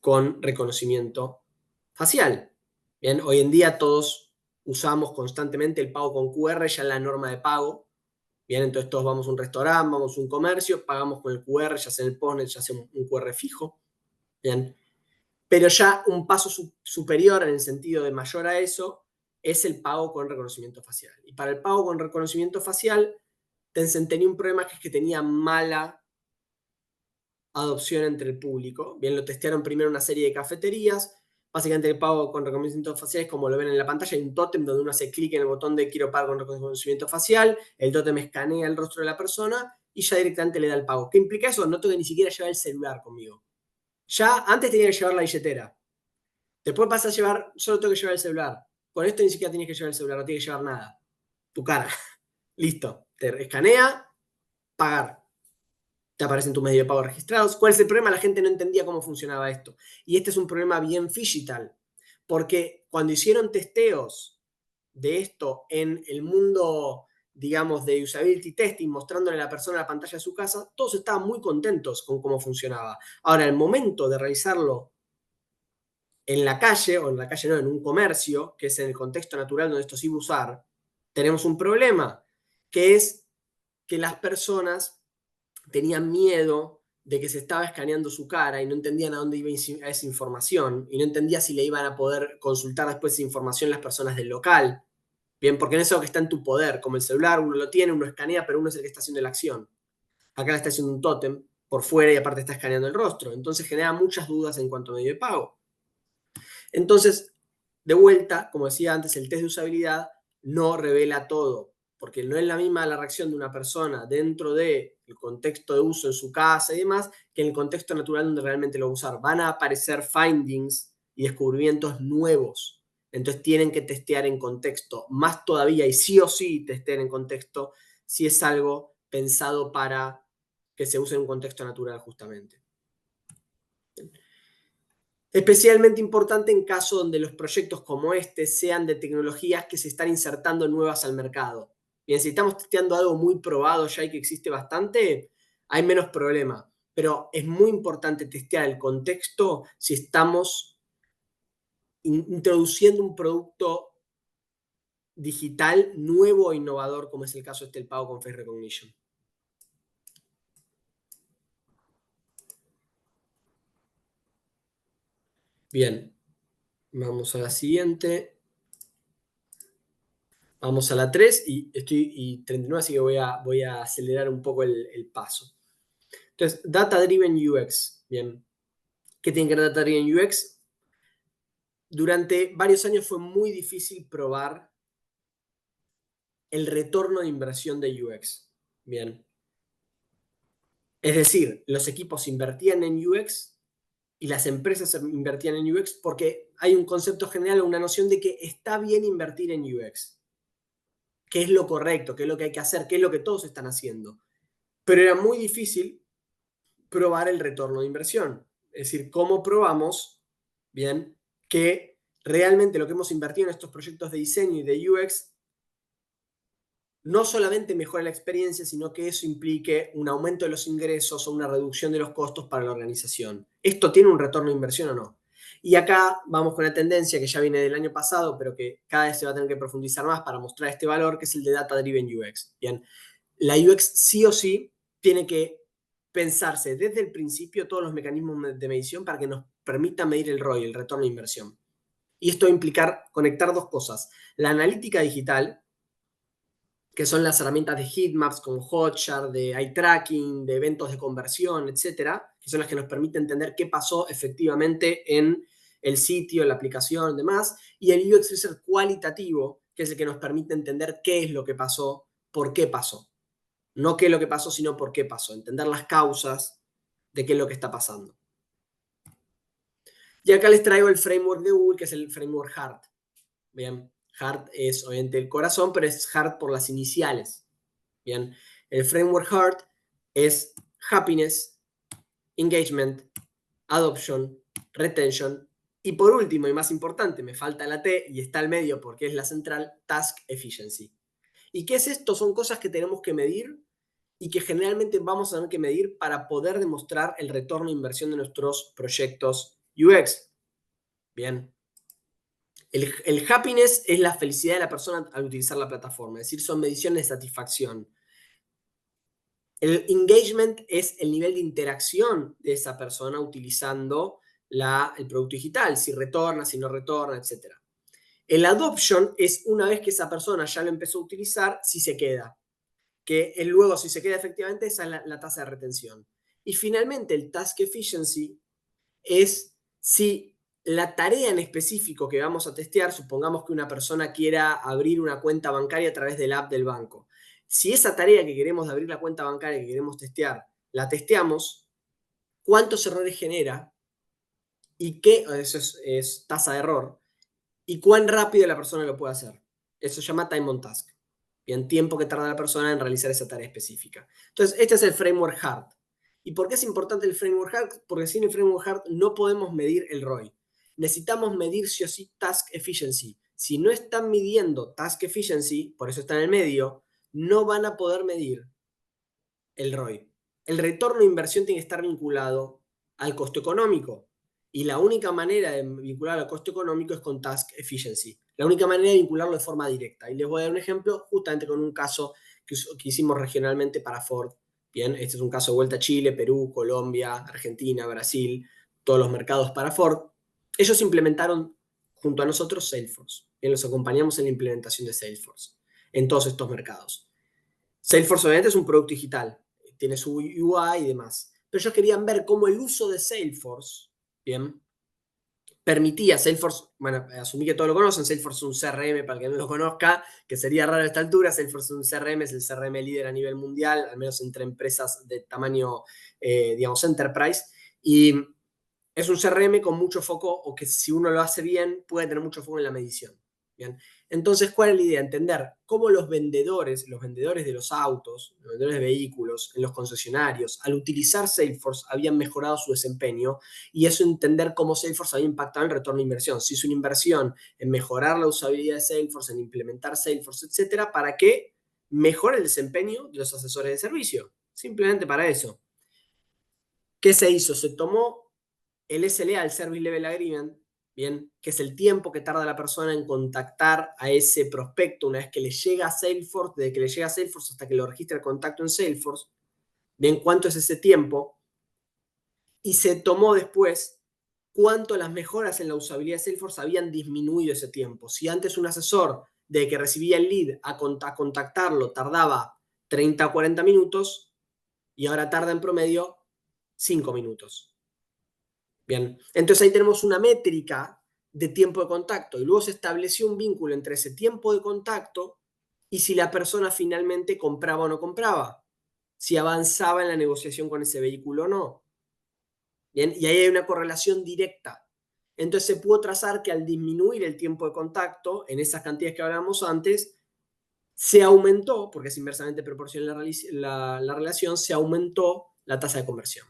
con reconocimiento facial. Bien, hoy en día todos usamos constantemente el pago con QR, ya en la norma de pago. Bien, entonces todos vamos a un restaurante, vamos a un comercio, pagamos con el QR, ya sea en el postnet, ya sea un QR fijo. Bien, pero ya un paso superior en el sentido de mayor a eso es el pago con reconocimiento facial. Y para el pago con reconocimiento facial, Tencent tenía un problema, que es que tenía mala adopción entre el público. Bien, lo testearon primero en una serie de cafeterías. Básicamente el pago con reconocimiento facial es como lo ven en la pantalla, hay un tótem donde uno hace clic en el botón de quiero pagar con reconocimiento facial, el tótem escanea el rostro de la persona y ya directamente le da el pago. ¿Qué implica eso? No tengo que ni siquiera llevar el celular conmigo. Ya antes tenía que llevar la billetera. Después pasa a llevar, solo tengo que llevar el celular. Con esto ni siquiera tienes que llevar el celular, no tienes que llevar nada. Tu cara. Listo. Te escanea, pagar. Te aparecen tus medios de pago registrados. ¿Cuál es el problema? La gente no entendía cómo funcionaba esto. Y este es un problema bien digital, porque cuando hicieron testeos de esto en el mundo, digamos, de usability testing, mostrándole a la persona la pantalla de su casa, todos estaban muy contentos con cómo funcionaba. Ahora, el momento de realizarlo en la calle, o en la calle no, en un comercio, que es en el contexto natural donde esto se iba a usar, tenemos un problema, que es que las personas tenían miedo de que se estaba escaneando su cara y no entendían a dónde iba esa información, y no entendía si le iban a poder consultar después esa información las personas del local. Bien, porque no es algo que está en tu poder, como el celular, uno lo tiene, uno escanea, pero uno es el que está haciendo la acción. Acá está haciendo un tótem por fuera y aparte está escaneando el rostro. Entonces genera muchas dudas en cuanto a medio de pago. Entonces, de vuelta, como decía antes, el test de usabilidad no revela todo, porque no es la misma la reacción de una persona dentro del contexto de uso en su casa y demás, que en el contexto natural donde realmente lo va a usar. Van a aparecer findings y descubrimientos nuevos. Entonces tienen que testear en contexto. Más todavía, y sí o sí testear en contexto, si es algo pensado para que se use en un contexto natural justamente. Especialmente importante en caso donde los proyectos como este sean de tecnologías que se están insertando nuevas al mercado. Bien, si estamos testeando algo muy probado ya y que existe bastante, hay menos problema. Pero es muy importante testear el contexto si estamos introduciendo un producto digital nuevo e innovador, como es el caso el pago con Face Recognition. Bien, vamos a la siguiente. Vamos a la 3 y estoy 39, así que voy a acelerar un poco el paso. Entonces, Data Driven UX. Bien, ¿qué tiene que ver Data Driven UX? Durante varios años fue muy difícil probar el retorno de inversión de UX. Bien. Es decir, los equipos invertían en UX y las empresas invertían en UX porque hay un concepto general o una noción de que está bien invertir en UX. ¿Qué es lo correcto? ¿Qué es lo que hay que hacer? ¿Qué es lo que todos están haciendo? Pero era muy difícil probar el retorno de inversión. Es decir, cómo probamos, bien, que realmente lo que hemos invertido en estos proyectos de diseño y de UX no solamente mejore la experiencia, sino que eso implique un aumento de los ingresos o una reducción de los costos para la organización. ¿Esto tiene un retorno de inversión o no? Y acá vamos con una tendencia que ya viene del año pasado, pero que cada vez se va a tener que profundizar más para mostrar este valor, que es el de Data Driven UX. Bien, la UX sí o sí tiene que pensarse desde el principio todos los mecanismos de medición para que nos permita medir el ROI, el retorno de inversión. Y esto va a implicar conectar dos cosas. La analítica digital, que son las herramientas de heatmaps como Hotjar, de eye tracking, de eventos de conversión, etcétera, que son las que nos permiten entender qué pasó efectivamente en el sitio, en la aplicación, demás, y el UX Research cualitativo, que es el que nos permite entender qué es lo que pasó, por qué pasó. No qué es lo que pasó, sino por qué pasó. Entender las causas de qué es lo que está pasando. Y acá les traigo el framework de Google, que es el framework HEART. Bien, HEART es obviamente el corazón, pero es HEART por las iniciales. Bien, el framework HEART es Happiness, Engagement, Adoption, Retention y por último y más importante, me falta la T y está al medio porque es la central, Task Efficiency. ¿Y qué es esto? Son cosas que tenemos que medir y que generalmente vamos a tener que medir para poder demostrar el retorno de inversión de nuestros proyectos UX. Bien. El happiness es la felicidad de la persona al utilizar la plataforma, es decir, son mediciones de satisfacción. El engagement es el nivel de interacción de esa persona utilizando el producto digital, si retorna, si no retorna, etc. El adoption es una vez que esa persona ya lo empezó a utilizar, si se queda. Que luego, si se queda efectivamente, esa es la tasa de retención. Y finalmente, el task efficiency es si la tarea en específico que vamos a testear, supongamos que una persona quiera abrir una cuenta bancaria a través del app del banco. Si esa tarea que queremos de abrir la cuenta bancaria que queremos testear, la testeamos, ¿cuántos errores genera? Y qué, eso es tasa de error, y cuán rápido la persona lo puede hacer. Eso se llama time on task. Bien, tiempo que tarda la persona en realizar esa tarea específica. Entonces, este es el framework HEART. ¿Y por qué es importante el framework HEART? Porque sin el framework HEART no podemos medir el ROI. Necesitamos medir sí o sí task efficiency. Si no están midiendo task efficiency, por eso está en el medio, no van a poder medir el ROI. El retorno de inversión tiene que estar vinculado al costo económico. Y la única manera de vincular al costo económico es con task efficiency. La única manera de vincularlo de forma directa. Y les voy a dar un ejemplo justamente con un caso que hicimos regionalmente para Ford. Bien, este es un caso de vuelta a Chile, Perú, Colombia, Argentina, Brasil, todos los mercados para Ford. Ellos implementaron junto a nosotros Salesforce. Bien, los acompañamos en la implementación de Salesforce en todos estos mercados. Salesforce obviamente es un producto digital, tiene su UI y demás. Pero ellos querían ver cómo el uso de Salesforce, bien, permitía Salesforce, bueno, asumí que todos lo conocen, Salesforce es un CRM, para el que no lo conozca, que sería raro a esta altura, Salesforce es un CRM, es el CRM líder a nivel mundial, al menos entre empresas de tamaño, digamos, enterprise, y es un CRM con mucho foco, o que si uno lo hace bien, puede tener mucho foco en la medición. Bien. Entonces, ¿cuál es la idea? Entender cómo los vendedores de los autos, los vendedores de vehículos, en los concesionarios, al utilizar Salesforce, habían mejorado su desempeño y eso entender cómo Salesforce había impactado en el retorno de inversión. Si es una inversión en mejorar la usabilidad de Salesforce, en implementar Salesforce, etcétera, para que mejore el desempeño de los asesores de servicio. Simplemente para eso. ¿Qué se hizo? Se tomó el SLA, el Service Level Agreement, bien, que es el tiempo que tarda la persona en contactar a ese prospecto una vez que le llega a Salesforce, desde que le llega a Salesforce hasta que lo registra el contacto en Salesforce, bien, cuánto es ese tiempo, y se tomó después cuánto las mejoras en la usabilidad de Salesforce habían disminuido ese tiempo. Si antes un asesor, de que recibía el lead a contactarlo, tardaba 30 o 40 minutos, y ahora tarda en promedio 5 minutos. Bien, entonces ahí tenemos una métrica de tiempo de contacto y luego se estableció un vínculo entre ese tiempo de contacto y si la persona finalmente compraba o no compraba, si avanzaba en la negociación con ese vehículo o no. Bien, y ahí hay una correlación directa. Entonces se pudo trazar que al disminuir el tiempo de contacto en esas cantidades que hablábamos antes, se aumentó, porque es inversamente proporcional la relación, se aumentó la tasa de conversión.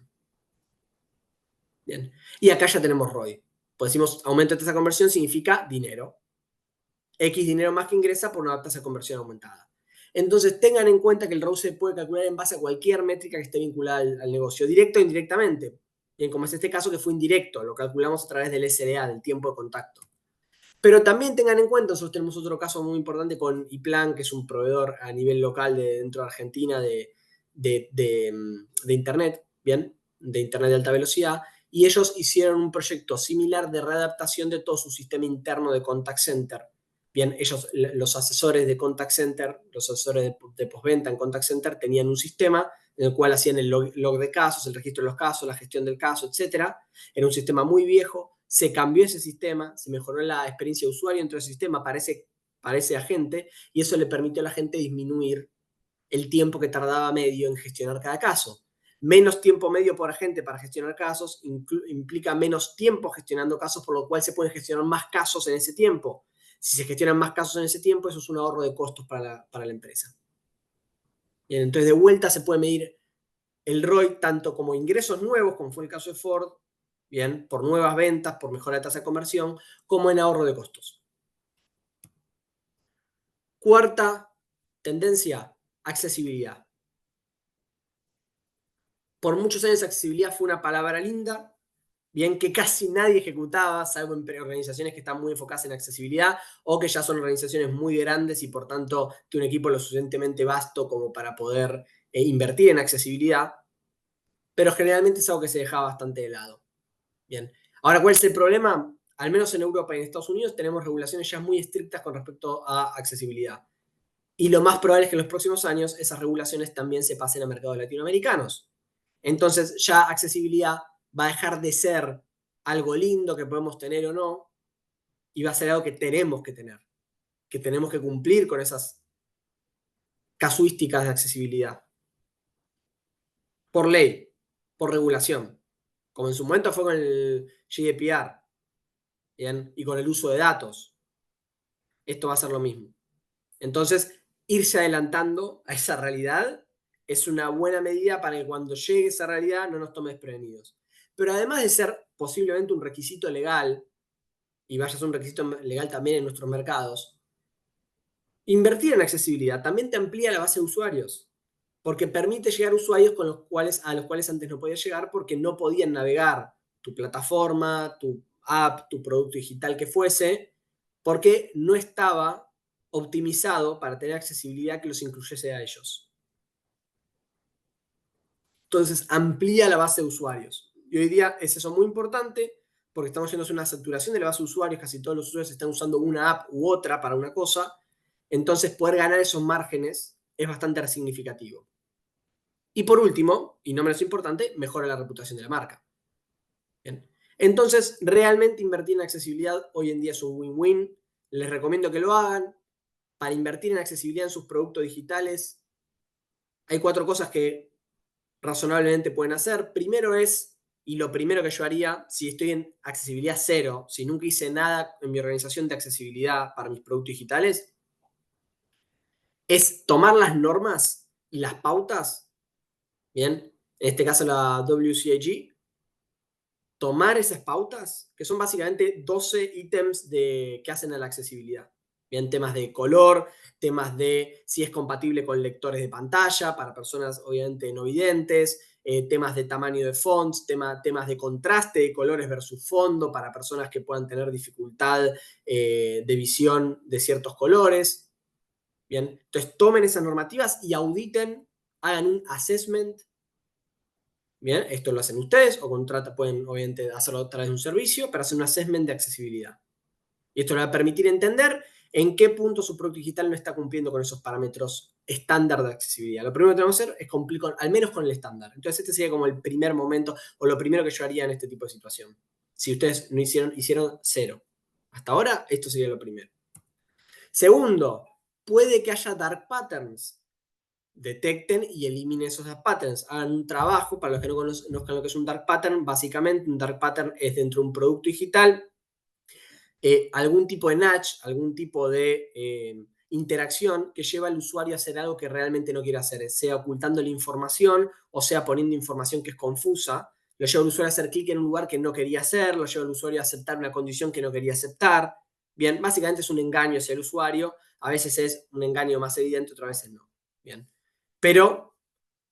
Bien. Y acá ya tenemos ROI. Pues decimos aumento de tasa de conversión significa dinero. X dinero más que ingresa por una tasa de conversión aumentada. Entonces tengan en cuenta que el ROI se puede calcular en base a cualquier métrica que esté vinculada al negocio, directo o indirectamente. Bien, como es este caso que fue indirecto, lo calculamos a través del SLA, del tiempo de contacto. Pero también tengan en cuenta, nosotros tenemos otro caso muy importante con iPlan, que es un proveedor a nivel local dentro de Argentina de Internet, ¿bien? De Internet de alta velocidad, y ellos hicieron un proyecto similar de readaptación de todo su sistema interno de contact center. Bien, ellos, los asesores de contact center, los asesores de postventa en contact center tenían un sistema en el cual hacían el log de casos, el registro de los casos, la gestión del caso, etc. Era un sistema muy viejo, se cambió ese sistema, se mejoró la experiencia de usuario dentro del sistema para ese agente, y eso le permitió a la gente disminuir el tiempo que tardaba medio en gestionar cada caso. Menos tiempo medio por agente para gestionar casos implica menos tiempo gestionando casos, por lo cual se pueden gestionar más casos en ese tiempo. Si se gestionan más casos en ese tiempo, eso es un ahorro de costos para la empresa. Bien, entonces, de vuelta se puede medir el ROI tanto como ingresos nuevos, como fue el caso de Ford, bien, por nuevas ventas, por mejora de tasa de conversión, como en ahorro de costos. Cuarta tendencia, accesibilidad. Por muchos años accesibilidad fue una palabra linda, bien, que casi nadie ejecutaba, salvo en organizaciones que están muy enfocadas en accesibilidad o que ya son organizaciones muy grandes y por tanto tiene un equipo lo suficientemente vasto como para poder invertir en accesibilidad, pero generalmente es algo que se dejaba bastante de lado. Bien, ahora, ¿cuál es el problema? Al menos en Europa y en Estados Unidos tenemos regulaciones ya muy estrictas con respecto a accesibilidad. Y lo más probable es que en los próximos años esas regulaciones también se pasen a mercados latinoamericanos. Entonces ya accesibilidad va a dejar de ser algo lindo que podemos tener o no, y va a ser algo que tenemos que cumplir con esas casuísticas de accesibilidad. Por ley, por regulación, como en su momento fue con el GDPR, ¿bien? Y con el uso de datos. Esto va a ser lo mismo. Entonces, irse adelantando a esa realidad es una buena medida para que cuando llegue esa realidad no nos tome desprevenidos. Pero además de ser posiblemente un requisito legal, y vaya a ser un requisito legal también en nuestros mercados, invertir en accesibilidad también te amplía la base de usuarios, porque permite llegar a usuarios a los cuales antes no podías llegar porque no podían navegar tu plataforma, tu app, tu producto digital que fuese, porque no estaba optimizado para tener accesibilidad que los incluyese a ellos. Entonces, amplía la base de usuarios. Y hoy día es eso muy importante porque estamos yendo a una saturación de la base de usuarios, casi todos los usuarios están usando una app u otra para una cosa, entonces poder ganar esos márgenes es bastante significativo. Y por último, y no menos importante, mejora la reputación de la marca. Bien. Entonces, realmente invertir en accesibilidad hoy en día es un win-win. Les recomiendo que lo hagan. Para invertir en accesibilidad en sus productos digitales, hay 4 cosas que razonablemente pueden hacer. Primero es, y lo primero que yo haría, si estoy en accesibilidad cero, si nunca hice nada en mi organización de accesibilidad para mis productos digitales, es tomar las normas y las pautas, bien, en este caso la WCAG, tomar esas pautas, que son básicamente 12 ítems que hacen a la accesibilidad. Bien, temas de color, temas de si es compatible con lectores de pantalla para personas obviamente no videntes, temas de tamaño de fonts, temas de contraste de colores versus fondo para personas que puedan tener dificultad de visión de ciertos colores. Bien, entonces tomen esas normativas y auditen, hagan un assessment. Bien, esto lo hacen ustedes o pueden obviamente hacerlo a través de un servicio para hacer un assessment de accesibilidad. Y esto le va a permitir entender en qué punto su producto digital no está cumpliendo con esos parámetros estándar de accesibilidad. Lo primero que tenemos que hacer es cumplir al menos con el estándar. Entonces este sería como el primer momento o lo primero que yo haría en este tipo de situación. Si ustedes no hicieron cero. Hasta ahora, esto sería lo primero. Segundo, puede que haya dark patterns. Detecten y eliminen esos dark patterns. Hagan un trabajo, para los que no conozcan lo que es un dark pattern, básicamente un dark pattern es dentro de un producto digital, algún tipo de nudge, algún tipo de interacción que lleva al usuario a hacer algo que realmente no quiere hacer, sea ocultando la información o sea poniendo información que es confusa. Lo lleva al usuario a hacer clic en un lugar que no quería hacer, lo lleva al usuario a aceptar una condición que no quería aceptar. Bien, básicamente es un engaño hacia el usuario a veces es un engaño más evidente, otras veces no. Bien. Pero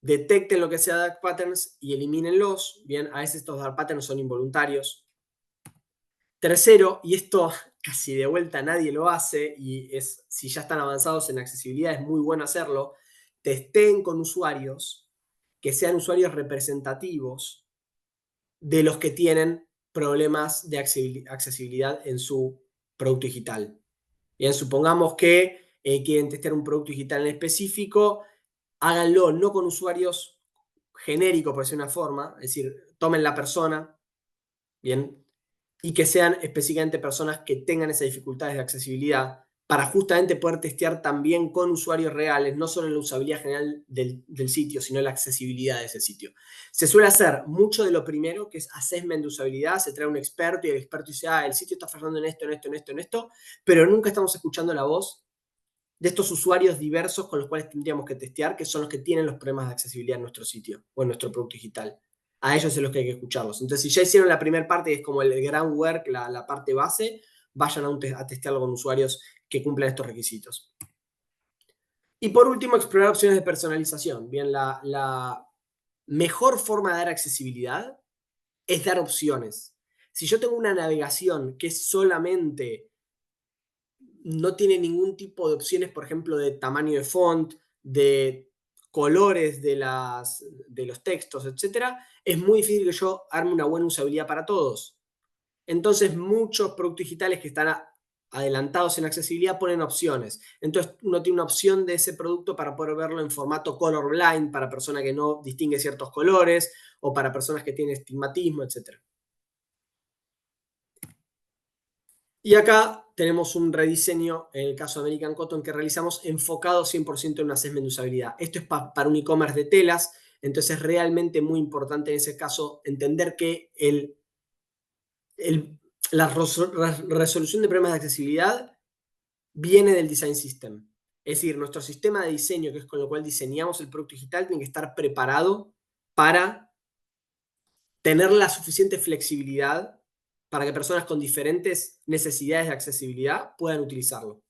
detecten lo que sea dark patterns y elimínenlos. Bien, a veces estos dark patterns son involuntarios. Tercero, y esto casi de vuelta nadie lo hace, y si ya están avanzados en accesibilidad es muy bueno hacerlo, testeen con usuarios que sean usuarios representativos de los que tienen problemas de accesibilidad en su producto digital. Bien, supongamos que quieren testear un producto digital en específico, háganlo no con usuarios genéricos, por decir una forma, es decir, tomen la persona, bien, y que sean específicamente personas que tengan esas dificultades de accesibilidad para justamente poder testear también con usuarios reales, no solo la usabilidad general del sitio, sino la accesibilidad de ese sitio. Se suele hacer mucho de lo primero, que es assessment de usabilidad, se trae un experto y el experto dice, el sitio está fallando en esto, en esto, en esto, en esto, pero nunca estamos escuchando la voz de estos usuarios diversos con los cuales tendríamos que testear, que son los que tienen los problemas de accesibilidad en nuestro sitio o en nuestro producto digital. A ellos es los que hay que escucharlos. Entonces, si ya hicieron la primera parte, que es como el groundwork, la parte base, vayan a testearlo con usuarios que cumplan estos requisitos. Y por último, explorar opciones de personalización. Bien, la mejor forma de dar accesibilidad es dar opciones. Si yo tengo una navegación que es solamente no tiene ningún tipo de opciones, por ejemplo, de tamaño de font, de colores de los textos, etc., es muy difícil que yo arme una buena usabilidad para todos. Entonces, muchos productos digitales que están adelantados en accesibilidad ponen opciones. Entonces, uno tiene una opción de ese producto para poder verlo en formato colorblind para personas que no distingue ciertos colores o para personas que tienen estigmatismo, etc. Y acá tenemos un rediseño, en el caso de American Cotton, que realizamos enfocado 100% en un assessment de usabilidad. Esto es para un e-commerce de telas, entonces es realmente muy importante en ese caso entender que la resolución de problemas de accesibilidad viene del design system. Es decir, nuestro sistema de diseño, que es con lo cual diseñamos el producto digital, tiene que estar preparado para tener la suficiente flexibilidad para que personas con diferentes necesidades de accesibilidad puedan utilizarlo.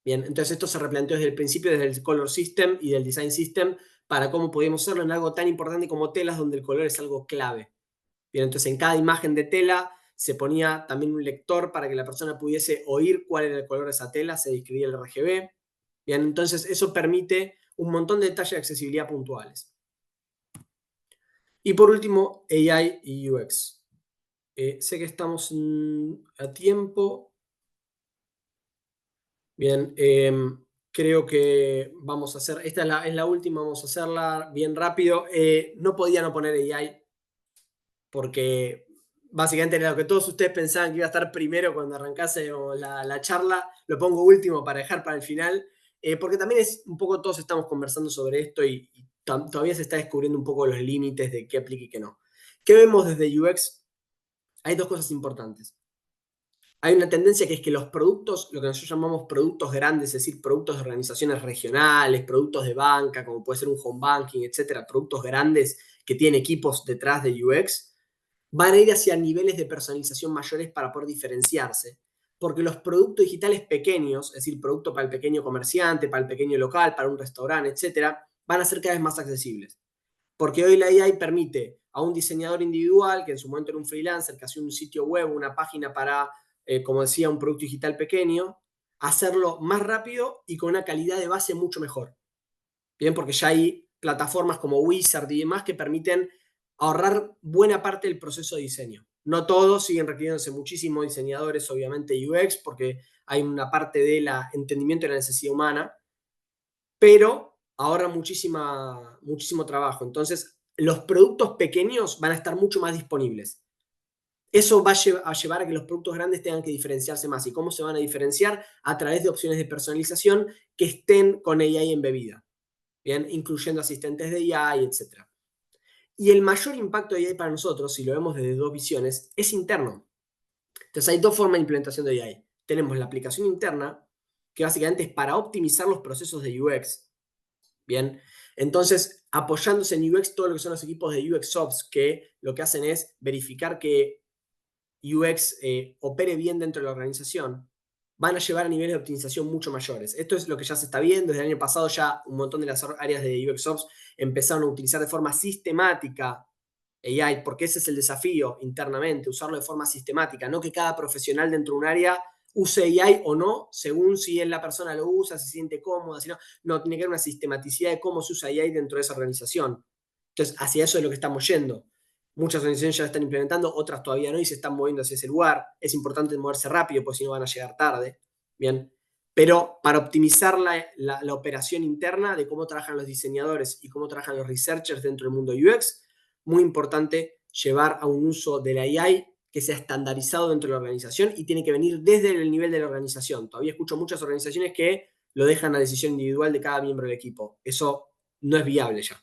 Bien, entonces esto se replanteó desde el principio, desde el color system y del design system, para cómo podíamos hacerlo en algo tan importante como telas, donde el color es algo clave. Bien, entonces en cada imagen de tela se ponía también un lector para que la persona pudiese oír cuál era el color de esa tela, se describía el RGB. Bien, entonces eso permite un montón de detalles de accesibilidad puntuales. Y por último, AI y UX. Sé que estamos a tiempo. Bien, creo que vamos a hacer, esta es la última, vamos a hacerla bien rápido. No podía no poner AI porque básicamente era lo que todos ustedes pensaban que iba a estar primero cuando arrancase la charla. Lo pongo último para dejar para el final, porque también es un poco todos estamos conversando sobre esto y todavía se está descubriendo un poco los límites de qué aplica y qué no. ¿Qué vemos desde UX? Hay dos cosas importantes. Hay una tendencia que es que los productos, lo que nosotros llamamos productos grandes, es decir, productos de organizaciones regionales, productos de banca, como puede ser un home banking, etcétera, productos grandes que tienen equipos detrás de UX, van a ir hacia niveles de personalización mayores para poder diferenciarse. Porque los productos digitales pequeños, es decir, producto para el pequeño comerciante, para el pequeño local, para un restaurante, etcétera, van a ser cada vez más accesibles. Porque hoy la AI permite a un diseñador individual, que en su momento era un freelancer, que hacía un sitio web, una página para, como decía, un producto digital pequeño, hacerlo más rápido y con una calidad de base mucho mejor. Bien, porque ya hay plataformas como Wizard y demás que permiten ahorrar buena parte del proceso de diseño. No todos, siguen requiriéndose muchísimos diseñadores, obviamente, UX, porque hay una parte del entendimiento de la necesidad humana, pero ahorra muchísimo trabajo. Entonces, los productos pequeños van a estar mucho más disponibles. Eso va a llevar a que los productos grandes tengan que diferenciarse más. ¿Y cómo se van a diferenciar? A través de opciones de personalización que estén con AI embebida. Bien, incluyendo asistentes de AI, etc. Y el mayor impacto de AI para nosotros, si lo vemos desde dos visiones, es interno. Entonces hay dos formas de implementación de AI. Tenemos la aplicación interna, que básicamente es para optimizar los procesos de UX. Bien, entonces apoyándose en UX, todo lo que son los equipos de UX Ops, que lo que hacen es verificar que UX opere bien dentro de la organización. van a llevar a niveles de optimización mucho mayores. Esto es lo que ya se está viendo. Desde el año pasado ya un montón de las áreas de UX Ops empezaron a utilizar de forma sistemática AI, porque ese es el desafío internamente, usarlo de forma sistemática, no que cada profesional dentro de un área use AI o no, según si es la persona lo usa, si se siente cómoda, si no. No, tiene que haber una sistematicidad de cómo se usa AI dentro de esa organización. Entonces, hacia eso es lo que estamos yendo. Muchas organizaciones ya lo están implementando, otras todavía no y se están moviendo hacia ese lugar. Es importante moverse rápido, porque si no van a llegar tarde. Bien. Pero para optimizar la operación interna de cómo trabajan los diseñadores y cómo trabajan los researchers dentro del mundo UX, muy importante llevar a un uso de la AI que sea estandarizado dentro de la organización y tiene que venir desde el nivel de la organización. Todavía escucho muchas organizaciones que lo dejan a decisión individual de cada miembro del equipo. Eso no es viable ya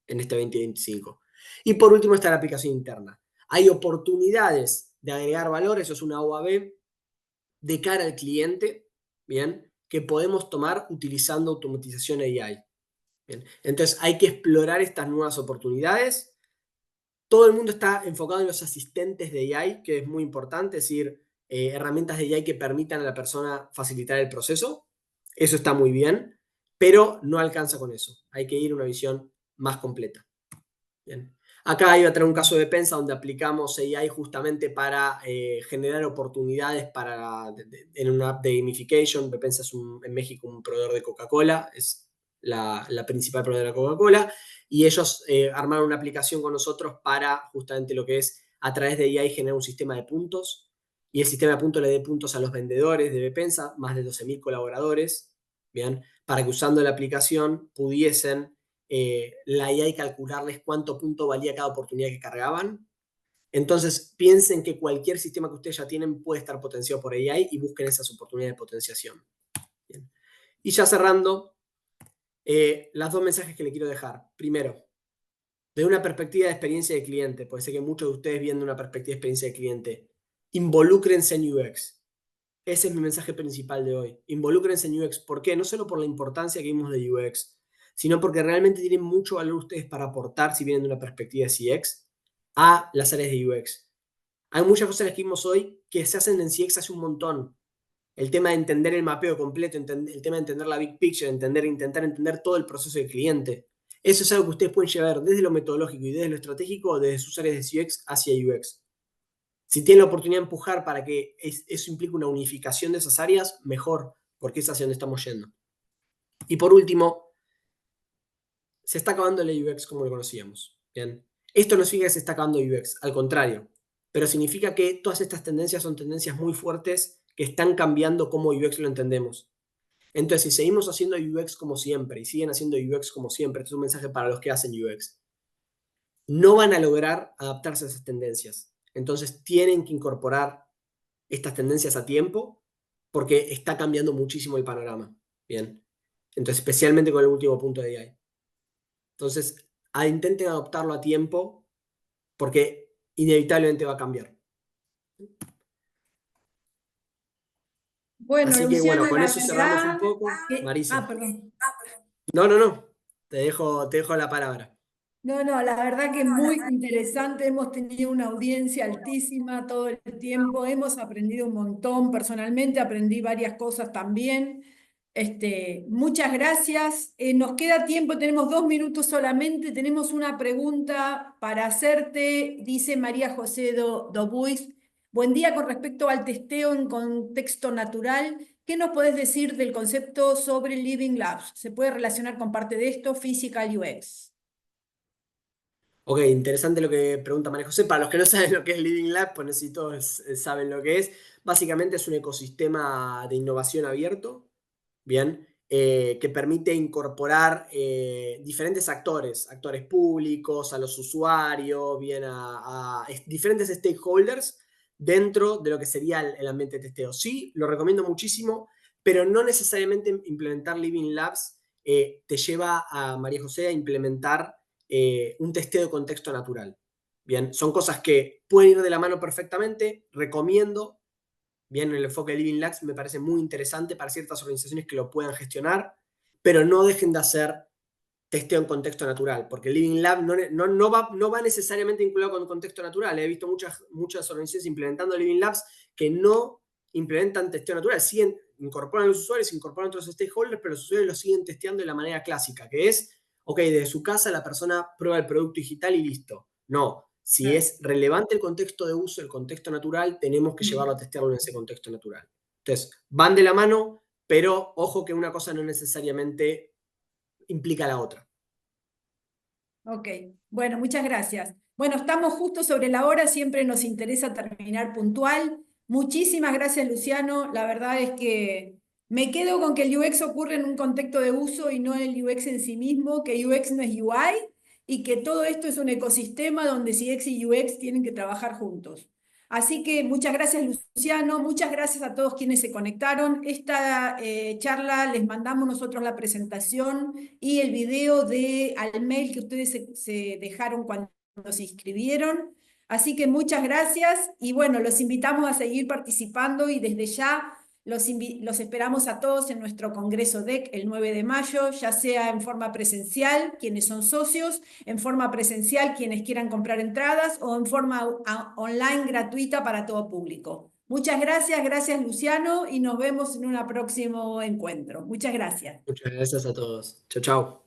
en este 2025. Y por último está la aplicación interna. Hay oportunidades de agregar valor, eso es una OAB, de cara al cliente, ¿bien? Que podemos tomar utilizando automatización AI. ¿Bien? Entonces hay que explorar estas nuevas oportunidades. Todo el mundo está enfocado en los asistentes de AI, que es muy importante, es decir, herramientas de AI que permitan a la persona facilitar el proceso. Eso está muy bien, pero no alcanza con eso. Hay que ir a una visión más completa. Bien. Acá iba a traer un caso de Pensa donde aplicamos AI justamente para generar oportunidades en una app de gamification. Pensa es en México un proveedor de Coca-Cola, es la principal proveedora de Coca-Cola, y ellos armaron una aplicación con nosotros para justamente lo que es a través de AI generar un sistema de puntos, y el sistema de puntos le dé puntos a los vendedores de Bepensa, más de 12.000 colaboradores, ¿bien? Para que usando la aplicación pudiesen la IA calcularles cuánto punto valía cada oportunidad que cargaban. Entonces, piensen que cualquier sistema que ustedes ya tienen puede estar potenciado por AI y busquen esas oportunidades de potenciación. Bien. Y ya cerrando, las dos mensajes que le quiero dejar. Primero, de una perspectiva de experiencia de cliente, puede ser que muchos de ustedes viendo una perspectiva de experiencia de cliente, involúcrense en UX. Ese es mi mensaje principal de hoy. Involúcrense en UX. ¿Por qué? No solo por la importancia que vimos de UX, sino porque realmente tienen mucho valor ustedes para aportar, si vienen de una perspectiva de CX, a las áreas de UX. Hay muchas cosas que vimos hoy que se hacen en CX hace un montón. El tema de entender el mapeo completo, el tema de entender la big picture, intentar entender todo el proceso del cliente. Eso es algo que ustedes pueden llevar desde lo metodológico y desde lo estratégico, desde sus áreas de CX hacia UX. Si tienen la oportunidad de empujar para que eso implique una unificación de esas áreas, mejor, porque es hacia donde estamos yendo. Y por último, se está acabando el UX como lo conocíamos. Bien. Esto no significa que se está acabando el UX, al contrario, pero significa que todas estas tendencias son tendencias muy fuertes que están cambiando cómo UX lo entendemos. Entonces, si seguimos haciendo UX como siempre y siguen haciendo UX como siempre, este es un mensaje para los que hacen UX, no van a lograr adaptarse a esas tendencias. Entonces, tienen que incorporar estas tendencias a tiempo porque está cambiando muchísimo el panorama. Bien. Entonces, especialmente con el último punto de AI. Entonces, intenten adoptarlo a tiempo porque inevitablemente va a cambiar. Bueno, Así que bueno, Luciano, con la eso cerramos un verdad poco. que... Marisa. Perdón. No, no, no. Te dejo la palabra. No, no, la verdad que muy interesante. Hemos tenido una audiencia altísima todo el tiempo. Hemos aprendido un montón. Personalmente aprendí varias cosas también. Muchas gracias. Nos queda tiempo, tenemos 2 minutos solamente. Tenemos una pregunta para hacerte, dice María José Dobuis. Buen día, con respecto al testeo en contexto natural. ¿Qué nos podés decir del concepto sobre Living Labs? ¿Se puede relacionar con parte de esto, Physical UX? Ok, interesante lo que pregunta María José. Para los que no saben lo que es Living Lab, pues no sé si todos saben lo que es. Básicamente es un ecosistema de innovación abierto, bien, que permite incorporar diferentes actores públicos, a los usuarios, bien, a diferentes stakeholders dentro de lo que sería el ambiente de testeo. Sí, lo recomiendo muchísimo, pero no necesariamente implementar Living Labs te lleva a María José a implementar un testeo de contexto natural. Bien, son cosas que pueden ir de la mano perfectamente, recomiendo. Bien, el enfoque de Living Labs me parece muy interesante para ciertas organizaciones que lo puedan gestionar, pero no dejen de hacer testeo en contexto natural, porque Living Lab no va necesariamente vinculado con contexto natural. He visto muchas organizaciones implementando Living Labs que no implementan testeo natural, siguen incorporan a los usuarios, incorporan a otros stakeholders, pero los usuarios lo siguen testeando de la manera clásica, que es, ok, desde su casa la persona prueba el producto digital y listo. No, si es relevante el contexto de uso, el contexto natural, tenemos que llevarlo a testearlo en ese contexto natural. Entonces, van de la mano, pero ojo que una cosa no necesariamente implica la otra. Ok, bueno, muchas gracias. Bueno, estamos justo sobre la hora, siempre nos interesa terminar puntual. Muchísimas gracias, Luciano. La verdad es que me quedo con que el UX ocurre en un contexto de uso y no el UX en sí mismo, que UX no es UI y que todo esto es un ecosistema donde CX y UX tienen que trabajar juntos. Así que muchas gracias, Luciano, muchas gracias a todos quienes se conectaron. Esta charla les mandamos nosotros la presentación y el video al mail que ustedes se dejaron cuando se inscribieron. Así que muchas gracias y bueno, los invitamos a seguir participando y desde ya los esperamos a todos en nuestro Congreso DEC el 9 de mayo, ya sea en forma presencial, quienes son socios, en forma presencial, quienes quieran comprar entradas, o en forma online gratuita para todo público. Muchas gracias, gracias Luciano, y nos vemos en un próximo encuentro. Muchas gracias. Muchas gracias a todos. Chao, chao.